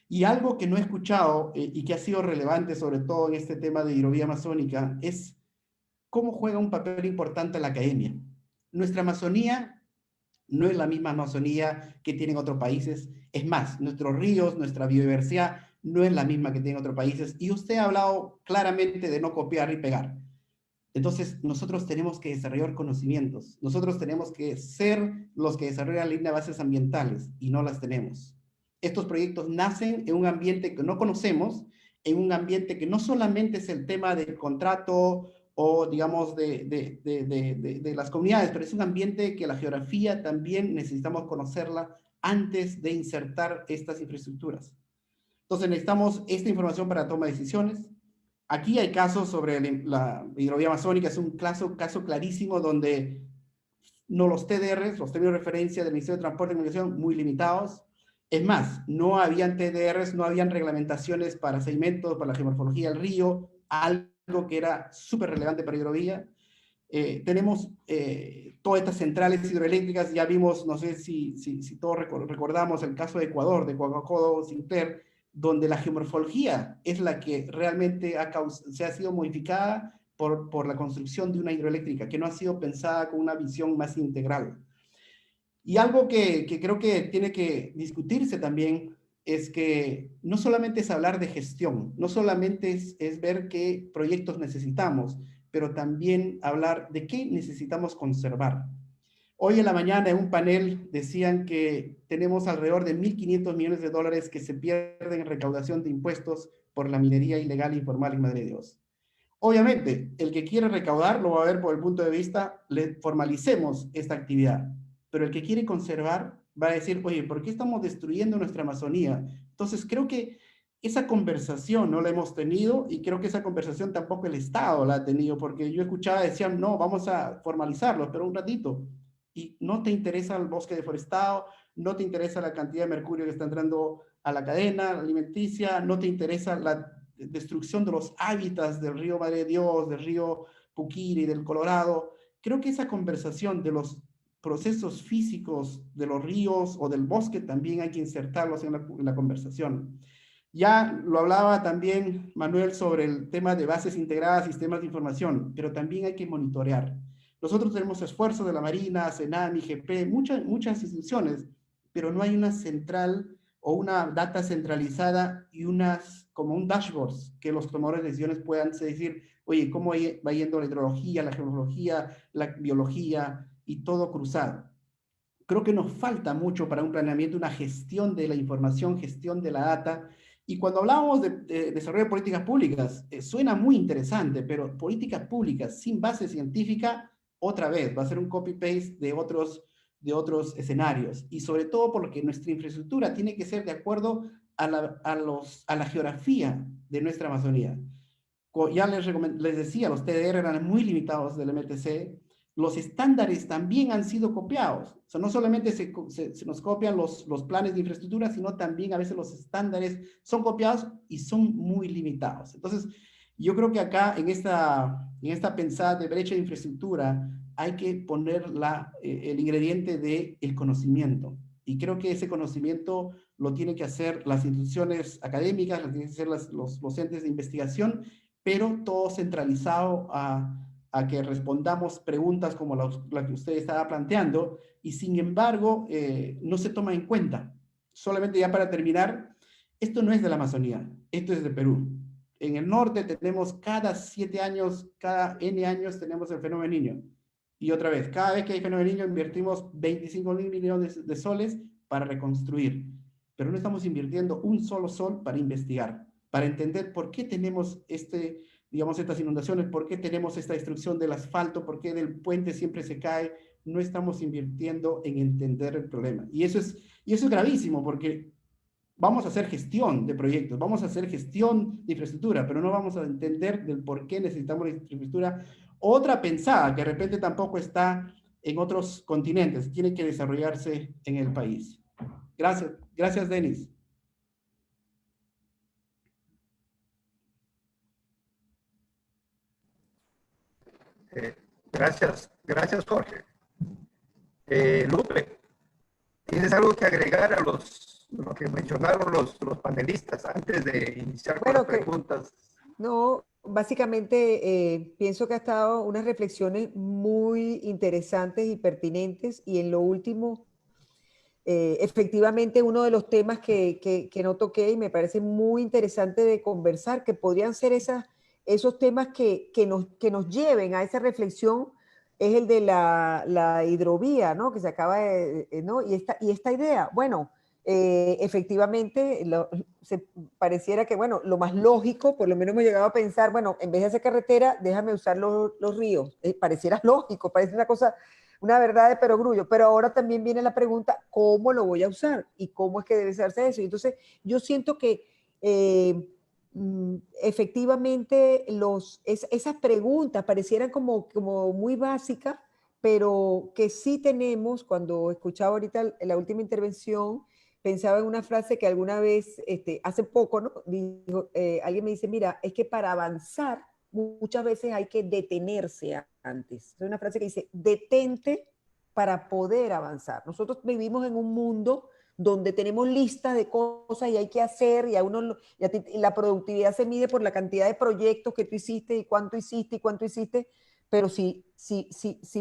Y algo que no he escuchado y que ha sido relevante, sobre todo en este tema de hidrovía amazónica, es cómo juega un papel importante la academia. Nuestra Amazonía no es la misma Amazonía que tienen otros países. Es más, nuestros ríos, nuestra biodiversidad no es la misma que tienen otros países. Y usted ha hablado claramente de no copiar y pegar. Entonces, nosotros tenemos que desarrollar conocimientos. Nosotros tenemos que ser los que desarrollan líneas de bases ambientales y no las tenemos. Estos proyectos nacen en un ambiente que no conocemos, en un ambiente que no solamente es el tema del contrato o, digamos, de las comunidades, pero es un ambiente que la geografía también necesitamos conocerla antes de insertar estas infraestructuras. Entonces, necesitamos esta información para toma de decisiones. Aquí hay casos sobre la hidrovía amazónica, es un caso clarísimo donde no los TDRs, los términos de referencia del Ministerio de Transporte y Comunicación, muy limitados. Es más, no habían TDRs, no habían reglamentaciones para sedimentos, para la geomorfología del río, algo que era súper relevante para hidrovía. Tenemos todas estas centrales hidroeléctricas, ya vimos, no sé si todos recordamos el caso de Ecuador, de Coahuila, Sinclair, donde la geomorfología es la que realmente se ha sido modificada por la construcción de una hidroeléctrica, que no ha sido pensada con una visión más integral. Y algo que creo que tiene que discutirse también es que no solamente es hablar de gestión, no solamente es ver qué proyectos necesitamos, pero también hablar de qué necesitamos conservar. Hoy en la mañana en un panel decían que tenemos alrededor de 1.500 millones de dólares que se pierden en recaudación de impuestos por la minería ilegal e informal en Madre de Dios. Obviamente, el que quiere recaudar lo va a ver por el punto de vista, formalicemos esta actividad, pero el que quiere conservar va a decir, oye, ¿por qué estamos destruyendo nuestra Amazonía? Entonces, creo que esa conversación no la hemos tenido y creo que esa conversación tampoco el Estado la ha tenido, porque yo escuchaba, decían, no, vamos a formalizarlo, pero un ratito. Y no te interesa el bosque deforestado, no te interesa la cantidad de mercurio que está entrando a la cadena alimenticia, no te interesa la destrucción de los hábitats del río Madre de Dios, del río Puquiri, del Colorado. Creo que esa conversación de los procesos físicos de los ríos o del bosque también hay que insertarlos en la conversación. Ya lo hablaba también Manuel sobre el tema de bases integradas, sistemas de información, pero también hay que monitorear. Nosotros tenemos esfuerzos de la Marina, CENAMI, IGP, muchas instituciones, pero no hay una central o una data centralizada y como un dashboard que los tomadores de decisiones puedan decir, oye, ¿cómo va yendo la hidrología, la geología, la biología y todo cruzado? Creo que nos falta mucho para un planeamiento, una gestión de la información, gestión de la data. Y cuando hablamos de desarrollo de políticas públicas, suena muy interesante, pero políticas públicas sin base científica, otra vez, va a ser un copy-paste de otros escenarios. Y sobre todo porque nuestra infraestructura tiene que ser de acuerdo a la geografía de nuestra Amazonía. Ya les decía, los TDR eran muy limitados del MTC, los estándares también han sido copiados. O sea, no solamente se nos copian los planes de infraestructura, sino también a veces los estándares son copiados y son muy limitados. Entonces, yo creo que acá en esta pensada de brecha de infraestructura hay que poner el ingrediente del conocimiento. Y creo que ese conocimiento lo tienen que hacer las instituciones académicas, lo tienen que hacer los entes de investigación, pero todo centralizado a que respondamos preguntas como la que usted estaba planteando, y sin embargo no se toma en cuenta. Solamente ya para terminar, esto no es de la Amazonía, esto es de Perú. En el norte tenemos cada 7 años, cada N años tenemos el fenómeno Niño. Y otra vez, cada vez que hay fenómeno Niño invertimos 25.000 millones de soles para reconstruir. Pero no estamos invirtiendo un solo sol para investigar, para entender por qué tenemos estas inundaciones, por qué tenemos esta destrucción del asfalto, por qué del puente siempre se cae. No estamos invirtiendo en entender el problema. Y eso es gravísimo, porque vamos a hacer gestión de proyectos, vamos a hacer gestión de infraestructura, pero no vamos a entender del por qué necesitamos la infraestructura. Otra pensada, que de repente tampoco está en otros continentes, tiene que desarrollarse en el país. Gracias, Denis. Gracias, Jorge. Lupe, ¿tienes algo que agregar a lo que mencionaron los panelistas antes de iniciar con las preguntas? No, básicamente pienso que ha estado unas reflexiones muy interesantes y pertinentes, y en lo último, efectivamente uno de los temas que no toqué y me parece muy interesante de conversar, que podrían ser esos temas que nos lleven a esa reflexión, es el de la hidrovía, ¿no? Que se acaba ¿no? Y esta idea, bueno, efectivamente, pareciera que, bueno, lo más lógico, por lo menos hemos llegado a pensar, bueno, en vez de hacer carretera, déjame usar los ríos. Pareciera lógico, parece una cosa, una verdad de perogrullo, pero ahora también viene la pregunta, ¿cómo lo voy a usar? ¿Y cómo es que debe hacerse eso? Y entonces, yo siento que efectivamente esas preguntas parecieran como muy básicas, pero que sí tenemos, cuando escuchaba ahorita la última intervención, pensaba en una frase que alguna vez, hace poco, ¿no? Alguien me dice, mira, es que para avanzar muchas veces hay que detenerse antes. Es una frase que dice, detente para poder avanzar. Nosotros vivimos en un mundo donde tenemos listas de cosas y hay que hacer, y la productividad se mide por la cantidad de proyectos que tú hiciste y cuánto hiciste, pero si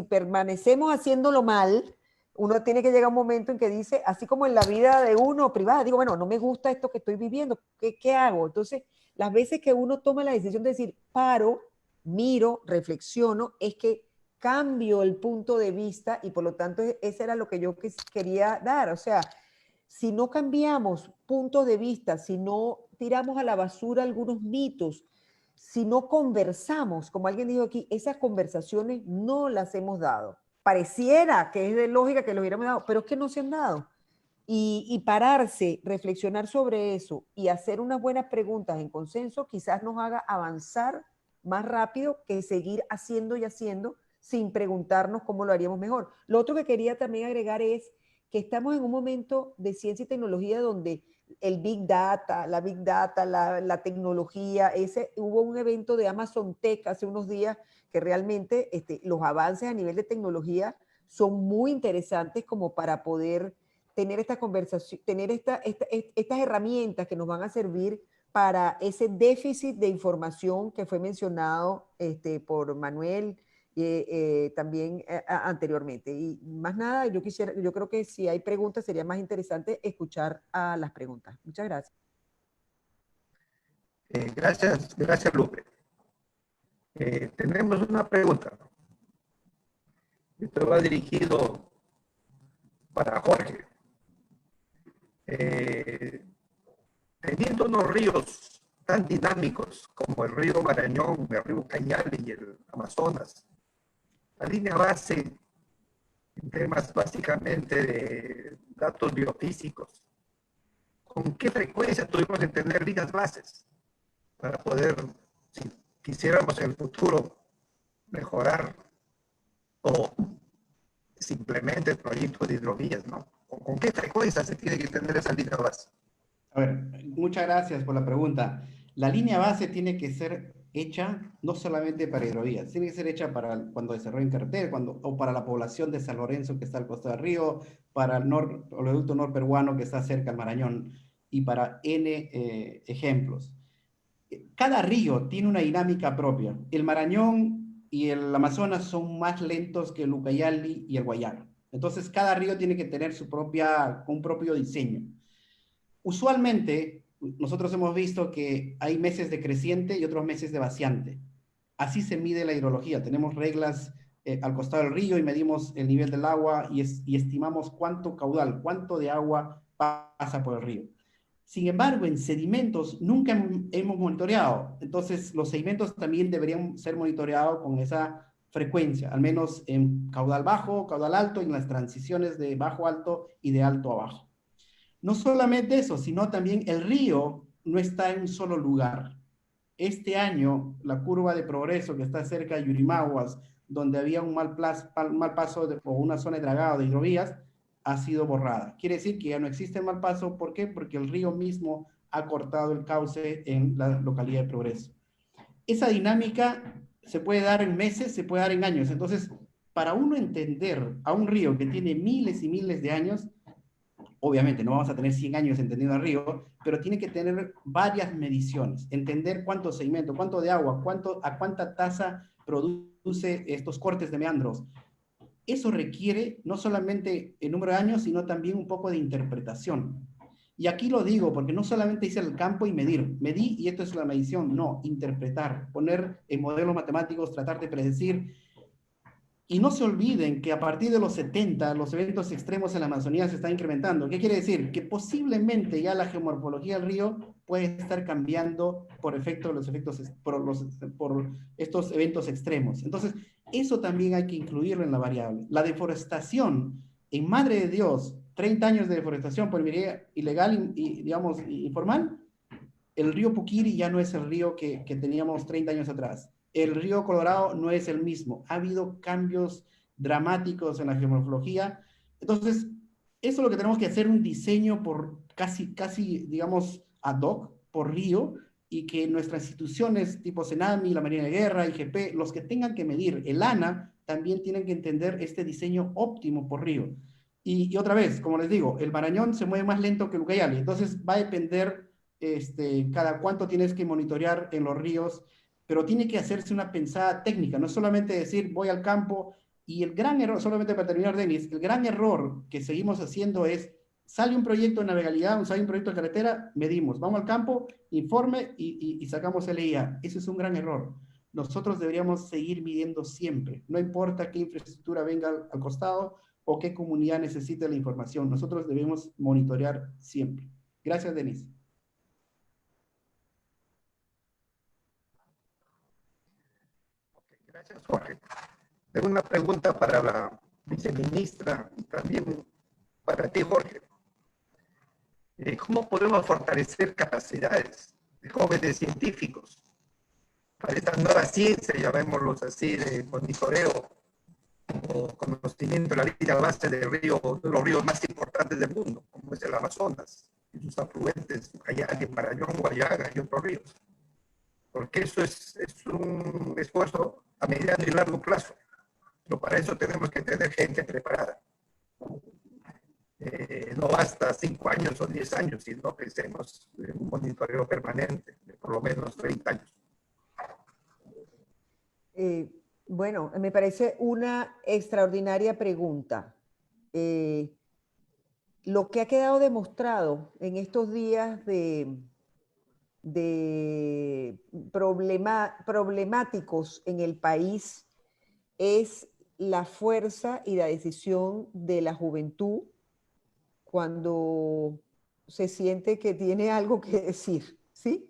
permanecemos haciéndolo mal, uno tiene que llegar a un momento en que dice, así como en la vida de uno privada, digo, bueno, no me gusta esto que estoy viviendo, ¿qué hago? Entonces, las veces que uno toma la decisión de decir, paro, miro, reflexiono, es que cambio el punto de vista y por lo tanto ese era lo que yo quería dar. O sea, si no cambiamos puntos de vista, si no tiramos a la basura algunos mitos, si no conversamos, como alguien dijo aquí, esas conversaciones no las hemos dado. Pareciera que es de lógica que lo hubiéramos dado, pero es que no se han dado. Y pararse, reflexionar sobre eso y hacer unas buenas preguntas en consenso quizás nos haga avanzar más rápido que seguir haciendo y haciendo sin preguntarnos cómo lo haríamos mejor. Lo otro que quería también agregar es que estamos en un momento de ciencia y tecnología donde el Big Data, la tecnología, hubo un evento de Amazon Tech hace unos días que realmente los avances a nivel de tecnología son muy interesantes como para poder tener esta conversación, tener estas herramientas que nos van a servir para ese déficit de información que fue mencionado por Manuel también anteriormente. Y más nada, yo creo que si hay preguntas sería más interesante escuchar a las preguntas. Muchas gracias. Gracias, Lupe. Tenemos una pregunta. Esto va dirigido para Jorge. Teniendo unos ríos tan dinámicos como el río Marañón, el río Cayali y el Amazonas, la línea base en temas básicamente de datos biofísicos, ¿con qué frecuencia tuvimos que tener líneas bases para poder, si quisiéramos en el futuro mejorar o simplemente el proyecto de hidrovías, ¿no? ¿Con qué frecuencia se tiene que tener esa línea base? A ver, muchas gracias por la pregunta. La línea base tiene que ser hecha no solamente para hidrovías, tiene que ser hecha para cuando desarrollen carretera, o para la población de San Lorenzo que está al costado del río, para el oleoducto norperuano que está cerca al Marañón y para N ejemplos. Cada río tiene una dinámica propia. El Marañón y el Amazonas son más lentos que el Ucayali y el Guayana. Entonces, cada río tiene que tener un propio diseño. Usualmente, nosotros hemos visto que hay meses de creciente y otros meses de vaciante. Así se mide la hidrología. Tenemos reglas al costado del río y medimos el nivel del agua y estimamos cuánto caudal, cuánto de agua pasa por el río. Sin embargo, en sedimentos nunca hemos monitoreado. Entonces, los sedimentos también deberían ser monitoreados con esa frecuencia, al menos en caudal bajo, caudal alto, en las transiciones de bajo a alto y de alto a bajo. No solamente eso, sino también el río no está en un solo lugar. Este año, la curva de progreso que está cerca de Yurimaguas, donde había un mal paso o una zona de dragado de hidrovías, ha sido borrada. Quiere decir que ya no existe el mal paso. ¿Por qué? Porque el río mismo ha cortado el cauce en la localidad de Progreso. Esa dinámica se puede dar en meses, se puede dar en años. Entonces, para uno entender a un río que tiene miles y miles de años, obviamente no vamos a tener 100 años entendiendo al río, pero tiene que tener varias mediciones, entender cuánto sedimento, cuánto de agua, a cuánta tasa produce estos cortes de meandros. Eso requiere no solamente el número de años, sino también un poco de interpretación. Y aquí lo digo porque no solamente hice el campo y medir, medí y esto es la medición, no, interpretar, poner en modelos matemáticos, tratar de predecir. Y no se olviden que a partir de los 70, los eventos extremos en la Amazonía se están incrementando. ¿Qué quiere decir? Que posiblemente ya la geomorfología del río puede estar cambiando por estos eventos extremos. Entonces, eso también hay que incluirlo en la variable. La deforestación, en Madre de Dios, 30 años de deforestación por minería ilegal y, digamos, informal, el río Puquiri ya no es el río que teníamos 30 años atrás. El río Colorado no es el mismo. Ha habido cambios dramáticos en la geomorfología. Entonces, eso es lo que tenemos que hacer, un diseño por casi, digamos, ad hoc, por río, y que nuestras instituciones tipo Senami, la Marina de Guerra, IGP, los que tengan que medir, el ANA, también tienen que entender este diseño óptimo por río. Y otra vez, como les digo, el Marañón se mueve más lento que el Ucayali, entonces va a depender cada cuánto tienes que monitorear en los ríos, pero tiene que hacerse una pensada técnica, no es solamente decir voy al campo. Y el gran error, solamente para terminar, Denis, el gran error que seguimos haciendo es, sale un proyecto de navegabilidad, sale un proyecto de carretera, medimos, vamos al campo, informe y sacamos LIA. Ese es un gran error. Nosotros deberíamos seguir midiendo siempre, no importa qué infraestructura venga al costado o qué comunidad necesite la información, nosotros debemos monitorear siempre. Gracias, Denis. Gracias, Jorge. Tengo una pregunta para la viceministra y también para ti, Jorge. ¿Cómo podemos fortalecer capacidades de jóvenes científicos para esta nueva ciencia, llamémoslos así, de monitoreo o conocimiento de la línea base del río, de los ríos más importantes del mundo, como es el Amazonas y sus afluentes, Ucayali, Marañón, Guayaga y otros ríos? Porque eso es un esfuerzo a mediano y largo plazo. Pero para eso tenemos que tener gente preparada. No basta 5 años o 10 años, sino pensemos en un monitoreo permanente de por lo menos 30 años. Bueno, me parece una extraordinaria pregunta. Lo que ha quedado demostrado en estos días problemáticos en el país es la fuerza y la decisión de la juventud cuando se siente que tiene algo que decir, ¿sí?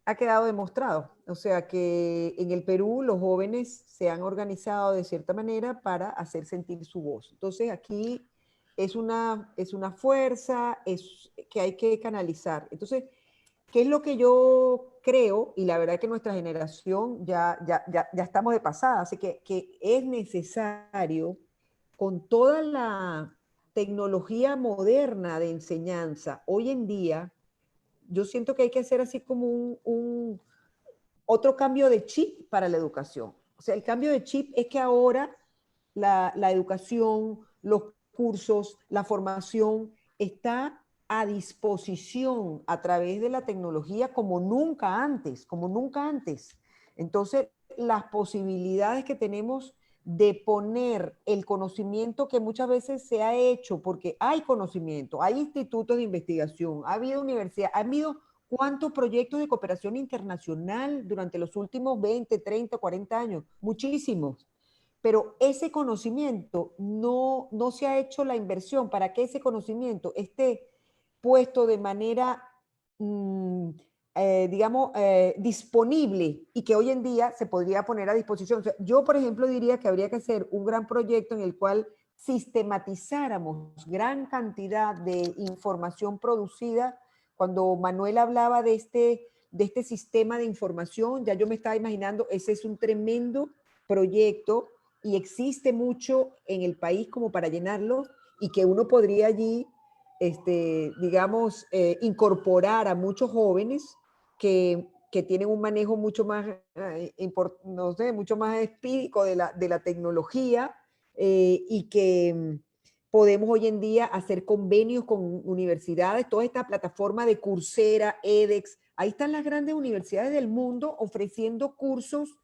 Ha quedado demostrado. O sea que en el Perú los jóvenes se han organizado de cierta manera para hacer sentir su voz. Entonces aquí es una fuerza que hay que canalizar. Entonces, ¿qué es lo que yo creo? Y la verdad que nuestra generación ya estamos de pasada, así que es necesario, con toda la tecnología moderna de enseñanza, hoy en día, yo siento que hay que hacer así como otro cambio de chip para la educación. O sea, el cambio de chip es que ahora la educación, los cursos, la formación está a disposición a través de la tecnología como nunca antes, como nunca antes. Entonces, las posibilidades que tenemos de poner el conocimiento que muchas veces se ha hecho, porque hay conocimiento, hay institutos de investigación, ha habido universidad, ha habido cuántos proyectos de cooperación internacional durante los últimos 20, 30, 40 años, muchísimos. Pero ese conocimiento no se ha hecho la inversión para que ese conocimiento esté puesto de manera, digamos, disponible y que hoy en día se podría poner a disposición. O sea, yo, por ejemplo, diría que habría que hacer un gran proyecto en el cual sistematizáramos gran cantidad de información producida. Cuando Manuel hablaba de este sistema de información, ya yo me estaba imaginando, ese es un tremendo proyecto y existe mucho en el país como para llenarlo y que uno podría allí, digamos, incorporar a muchos jóvenes que tienen un manejo mucho más, no sé, mucho más espíritu de la tecnología y que podemos hoy en día hacer convenios con universidades, toda esta plataforma de Coursera, edX, ahí están las grandes universidades del mundo ofreciendo cursos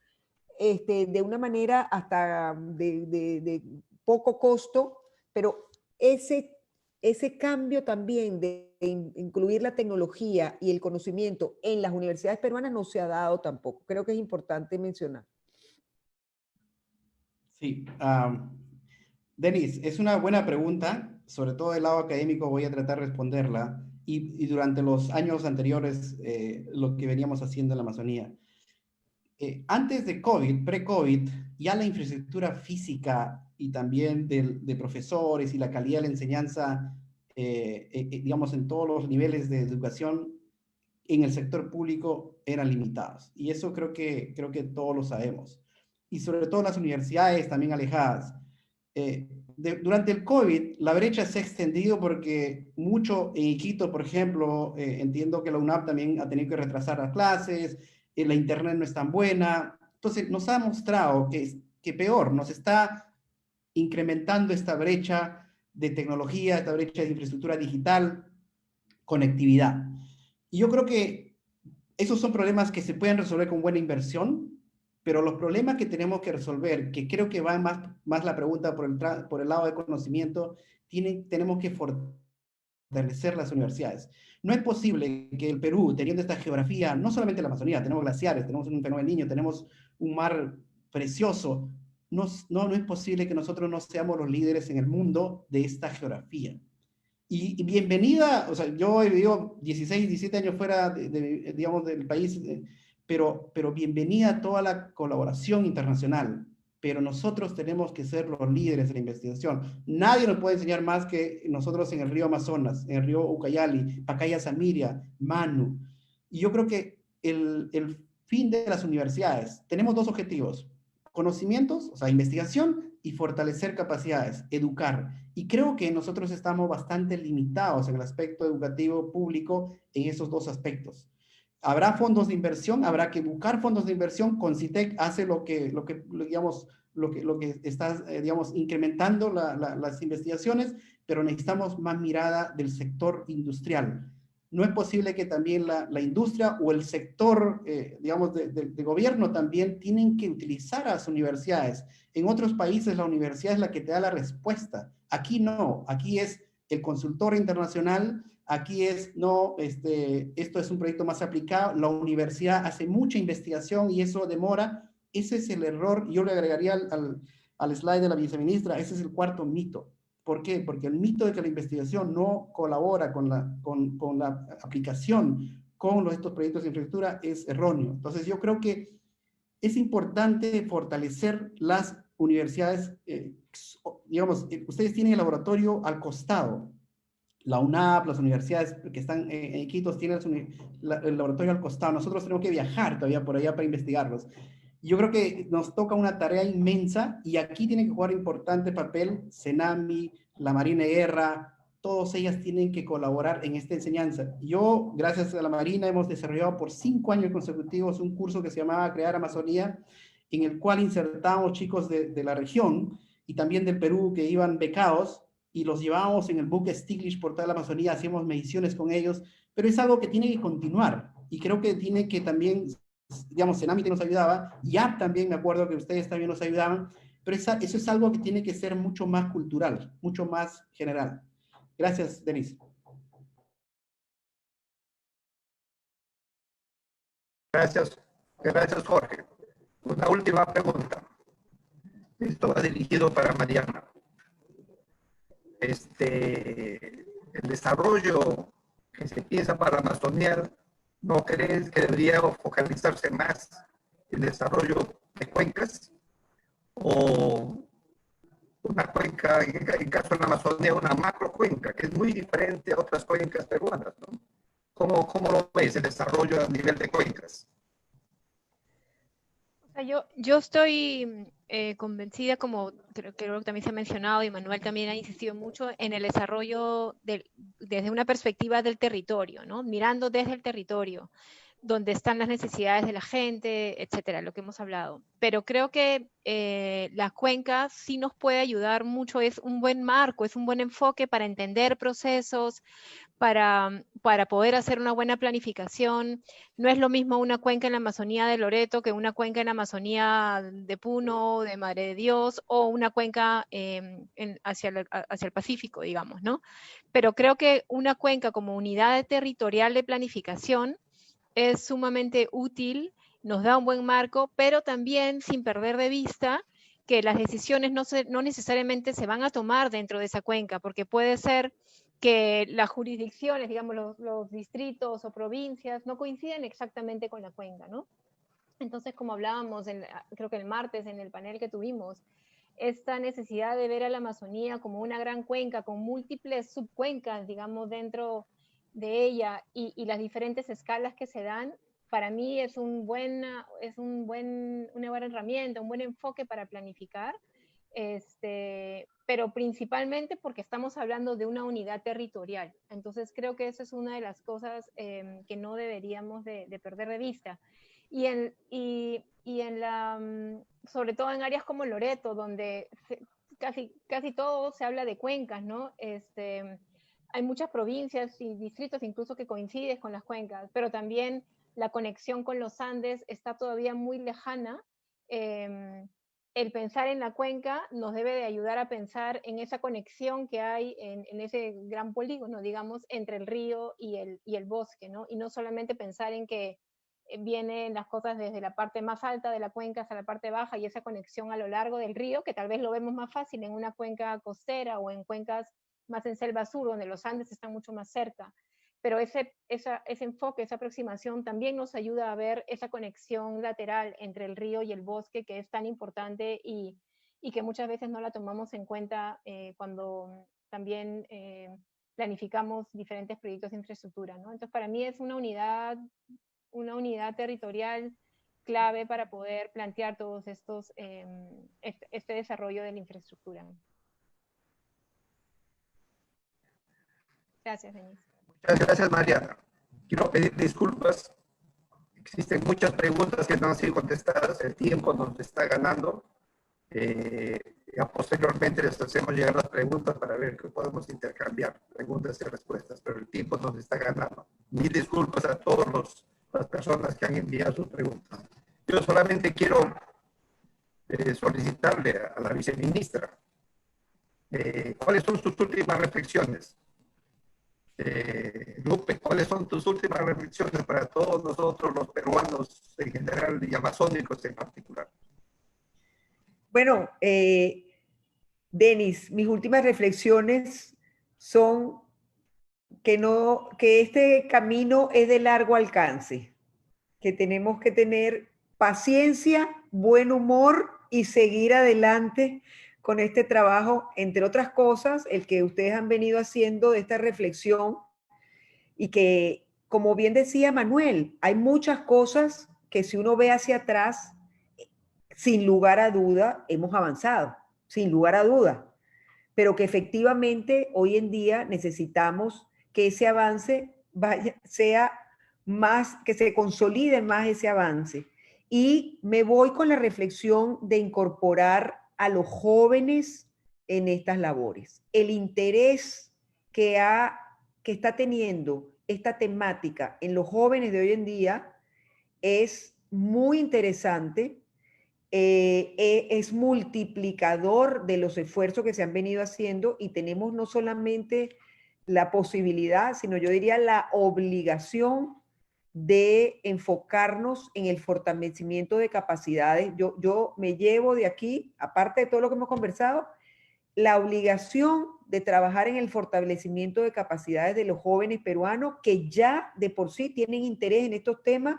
de una manera hasta de poco costo, pero ese cambio también de incluir la tecnología y el conocimiento en las universidades peruanas no se ha dado tampoco. Creo que es importante mencionar. Sí, Denis, es una buena pregunta, sobre todo del lado académico voy a tratar de responderla y durante los años anteriores lo que veníamos haciendo en la Amazonía. Antes de COVID, pre-COVID, ya la infraestructura física y también de profesores y la calidad de la enseñanza, digamos, en todos los niveles de educación, en el sector público eran limitados. Y eso creo que todos lo sabemos. Y sobre todo las universidades también alejadas. Durante el COVID, la brecha se ha extendido porque mucho en Iquitos, por ejemplo, entiendo que la UNAP también ha tenido que retrasar las clases, la internet no es tan buena. Entonces, nos ha mostrado que peor, nos está incrementando esta brecha de tecnología, esta brecha de infraestructura digital, conectividad. Y yo creo que esos son problemas que se pueden resolver con buena inversión, pero los problemas que tenemos que resolver, que creo que va más la pregunta por el lado de conocimiento, tenemos que fortalecer las universidades. No es posible que el Perú, teniendo esta geografía, no solamente la Amazonía, tenemos glaciares, tenemos un fenómeno del Niño, tenemos un mar precioso, no es posible que nosotros no seamos los líderes en el mundo de esta geografía. Y bienvenida, o sea, yo he vivido 16, 17 años fuera, digamos, del país, pero bienvenida a toda la colaboración internacional. Pero nosotros tenemos que ser los líderes de la investigación. Nadie nos puede enseñar más que nosotros en el río Amazonas, en el río Ucayali, Pacaya Samiria, Manu. Y yo creo que el fin de las universidades, tenemos dos objetivos: conocimientos, o sea, investigación, y fortalecer capacidades, educar. Y creo que nosotros estamos bastante limitados en el aspecto educativo público en esos dos aspectos. Habrá fondos de inversión, habrá que buscar fondos de inversión. Concitec hace digamos, lo que está, digamos, incrementando las investigaciones, pero necesitamos más mirada del sector industrial. No es posible que también la industria o el sector, digamos, de gobierno también tienen que utilizar a las universidades. En otros países la universidad es la que te da la respuesta. Aquí no, aquí es el consultor internacional, aquí esto es un proyecto más aplicado, la universidad hace mucha investigación y eso demora. Ese es el error. Yo le agregaría al slide de la viceministra, ese es el cuarto mito. ¿Por qué? Porque el mito de que la investigación no colabora con la aplicación, con estos proyectos de infraestructura es erróneo. Entonces yo creo que es importante fortalecer las universidades. Digamos, ustedes tienen el laboratorio al costado. La UNAP, las universidades que están en Iquitos tienen el laboratorio al costado. Nosotros tenemos que viajar todavía por allá para investigarlos. Yo creo que nos toca una tarea inmensa y aquí tiene que jugar importante papel CENAMI, la Marina de Guerra, todas ellas tienen que colaborar en esta enseñanza. Yo, gracias a la Marina, hemos desarrollado por 5 años consecutivos un curso que se llamaba Crear Amazonía, en el cual insertamos chicos de la región y también del Perú que iban becados y los llevábamos en el buque Stiglitz por toda la Amazonía, hacíamos mediciones con ellos, pero es algo que tiene que continuar y creo que tiene que también, digamos, CENAMI nos ayudaba, ya también me acuerdo que ustedes también nos ayudaban, pero eso es algo que tiene que ser mucho más cultural, mucho más general. Gracias, Denise. Gracias, gracias, Jorge. Una última pregunta. Esto va dirigido para Mariana. El desarrollo que se piensa para la Amazonía, ¿no crees que debería focalizarse más en el desarrollo de cuencas? O una cuenca, en caso de la Amazonía, una macro cuenca, que es muy diferente a otras cuencas peruanas, ¿no? ¿Cómo lo ves el desarrollo a nivel de cuencas? O sea, yo estoy convencida, como creo que también se ha mencionado y Manuel también ha insistido mucho, en el desarrollo desde una perspectiva del territorio, ¿no? Mirando desde el territorio, donde están las necesidades de la gente, etcétera, lo que hemos hablado. Pero creo que la cuenca sí nos puede ayudar mucho, es un buen marco, es un buen enfoque para entender procesos, para poder hacer una buena planificación. No es lo mismo una cuenca en la Amazonía de Loreto que una cuenca en la Amazonía de Puno, de Madre de Dios, o una cuenca hacia el Pacífico, digamos, ¿no? Pero creo que una cuenca como unidad territorial de planificación es sumamente útil, nos da un buen marco, pero también sin perder de vista que las decisiones no necesariamente se van a tomar dentro de esa cuenca, porque puede ser que las jurisdicciones, digamos, los distritos o provincias no coinciden exactamente con la cuenca, ¿no? Entonces, como hablábamos, creo que el martes en el panel que tuvimos, esta necesidad de ver a la Amazonía como una gran cuenca con múltiples subcuencas, digamos, dentro de ella y las diferentes escalas que se dan, para mí es una buena herramienta, un buen enfoque para planificar, pero principalmente porque estamos hablando de una unidad territorial. Entonces creo que esa es una de las cosas que no deberíamos de perder de vista. Sobre todo en áreas como Loreto, donde casi todo se habla de cuencas, ¿no? Hay muchas provincias y distritos incluso que coinciden con las cuencas, pero también la conexión con los Andes está todavía muy lejana. El pensar en la cuenca nos debe de ayudar a pensar en esa conexión que hay en ese gran polígono, digamos, entre el río y el bosque, ¿no? Y no solamente pensar en que vienen las cosas desde la parte más alta de la cuenca hasta la parte baja y esa conexión a lo largo del río, que tal vez lo vemos más fácil en una cuenca costera o en cuencas más en selva sur, donde los Andes están mucho más cerca. Pero ese enfoque, esa aproximación también nos ayuda a ver esa conexión lateral entre el río y el bosque que es tan importante y que muchas veces no la tomamos en cuenta cuando también planificamos diferentes proyectos de infraestructura, ¿no? Entonces, para mí es una unidad territorial clave para poder plantear todos estos, este desarrollo de la infraestructura. Gracias, Denise. Muchas gracias, Mariana. Quiero pedir disculpas. Existen muchas preguntas que no han sido contestadas. El tiempo nos está ganando. Ya posteriormente les hacemos llegar las preguntas para ver que podemos intercambiar preguntas y respuestas, pero el tiempo nos está ganando. Mil disculpas a todas las personas que han enviado sus preguntas. Yo solamente quiero solicitarle a la viceministra cuáles son sus últimas reflexiones. Lupe, ¿cuáles son tus últimas reflexiones para todos nosotros, los peruanos en general y amazónicos en particular? Bueno, Denis, mis últimas reflexiones son que este camino es de largo alcance, que tenemos que tener paciencia, buen humor y seguir adelante con este trabajo, entre otras cosas, el que ustedes han venido haciendo de esta reflexión y que, como bien decía Manuel, hay muchas cosas que si uno ve hacia atrás, sin lugar a duda, hemos avanzado, sin lugar a duda, pero que efectivamente hoy en día necesitamos que ese avance sea más, que se consolide más ese avance. Y me voy con la reflexión de incorporar a los jóvenes en estas labores. El interés que está teniendo esta temática en los jóvenes de hoy en día es muy interesante. Es multiplicador de los esfuerzos que se han venido haciendo y tenemos no solamente la posibilidad, sino yo diría la obligación de enfocarnos en el fortalecimiento de capacidades. Yo me llevo de aquí, aparte de todo lo que hemos conversado, la obligación de trabajar en el fortalecimiento de capacidades de los jóvenes peruanos que ya de por sí tienen interés en estos temas,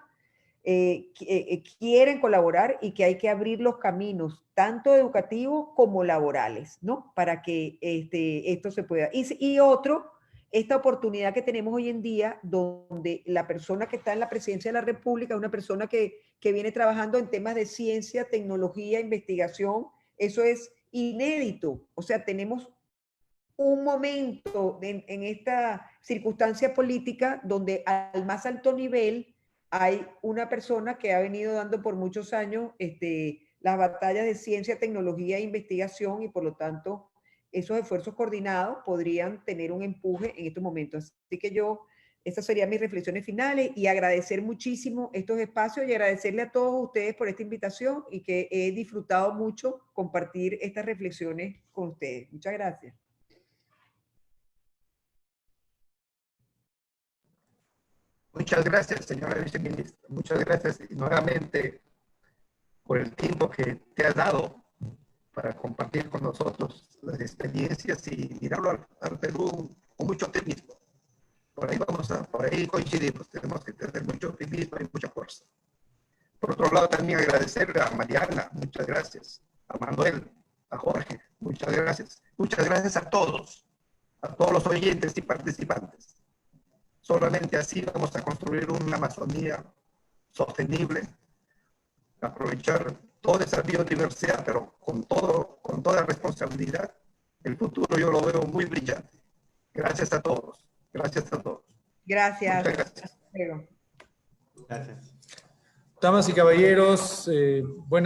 quieren colaborar y que hay que abrir los caminos, tanto educativos como laborales, ¿no? Para que esto se pueda. Y otro, esta oportunidad que tenemos hoy en día, donde la persona que está en la presidencia de la República es una persona que viene trabajando en temas de ciencia, tecnología, investigación, eso es inédito. O sea, tenemos un momento en esta circunstancia política donde al más alto nivel hay una persona que ha venido dando por muchos años las batallas de ciencia, tecnología e investigación y por lo tanto esos esfuerzos coordinados podrían tener un empuje en estos momentos. Así que estas serían mis reflexiones finales y agradecer muchísimo estos espacios y agradecerle a todos ustedes por esta invitación y que he disfrutado mucho compartir estas reflexiones con ustedes. Muchas gracias. Muchas gracias, señora viceministra. Muchas gracias nuevamente por el tiempo que te has dado para compartir con nosotros las experiencias y mirarlo al Perú con mucho optimismo. Por ahí coincidimos, tenemos que tener mucho optimismo y mucha fuerza. Por otro lado, también agradecerle a Mariana, muchas gracias, a Manuel, a Jorge, muchas gracias a todos los oyentes y participantes. Solamente así vamos a construir una Amazonía sostenible, aprovechar toda esa biodiversidad, pero con toda responsabilidad. El futuro yo lo veo muy brillante. Gracias a todos. Gracias a todos. Gracias. Muchas gracias. Hasta luego. Gracias. Damas y caballeros, buenas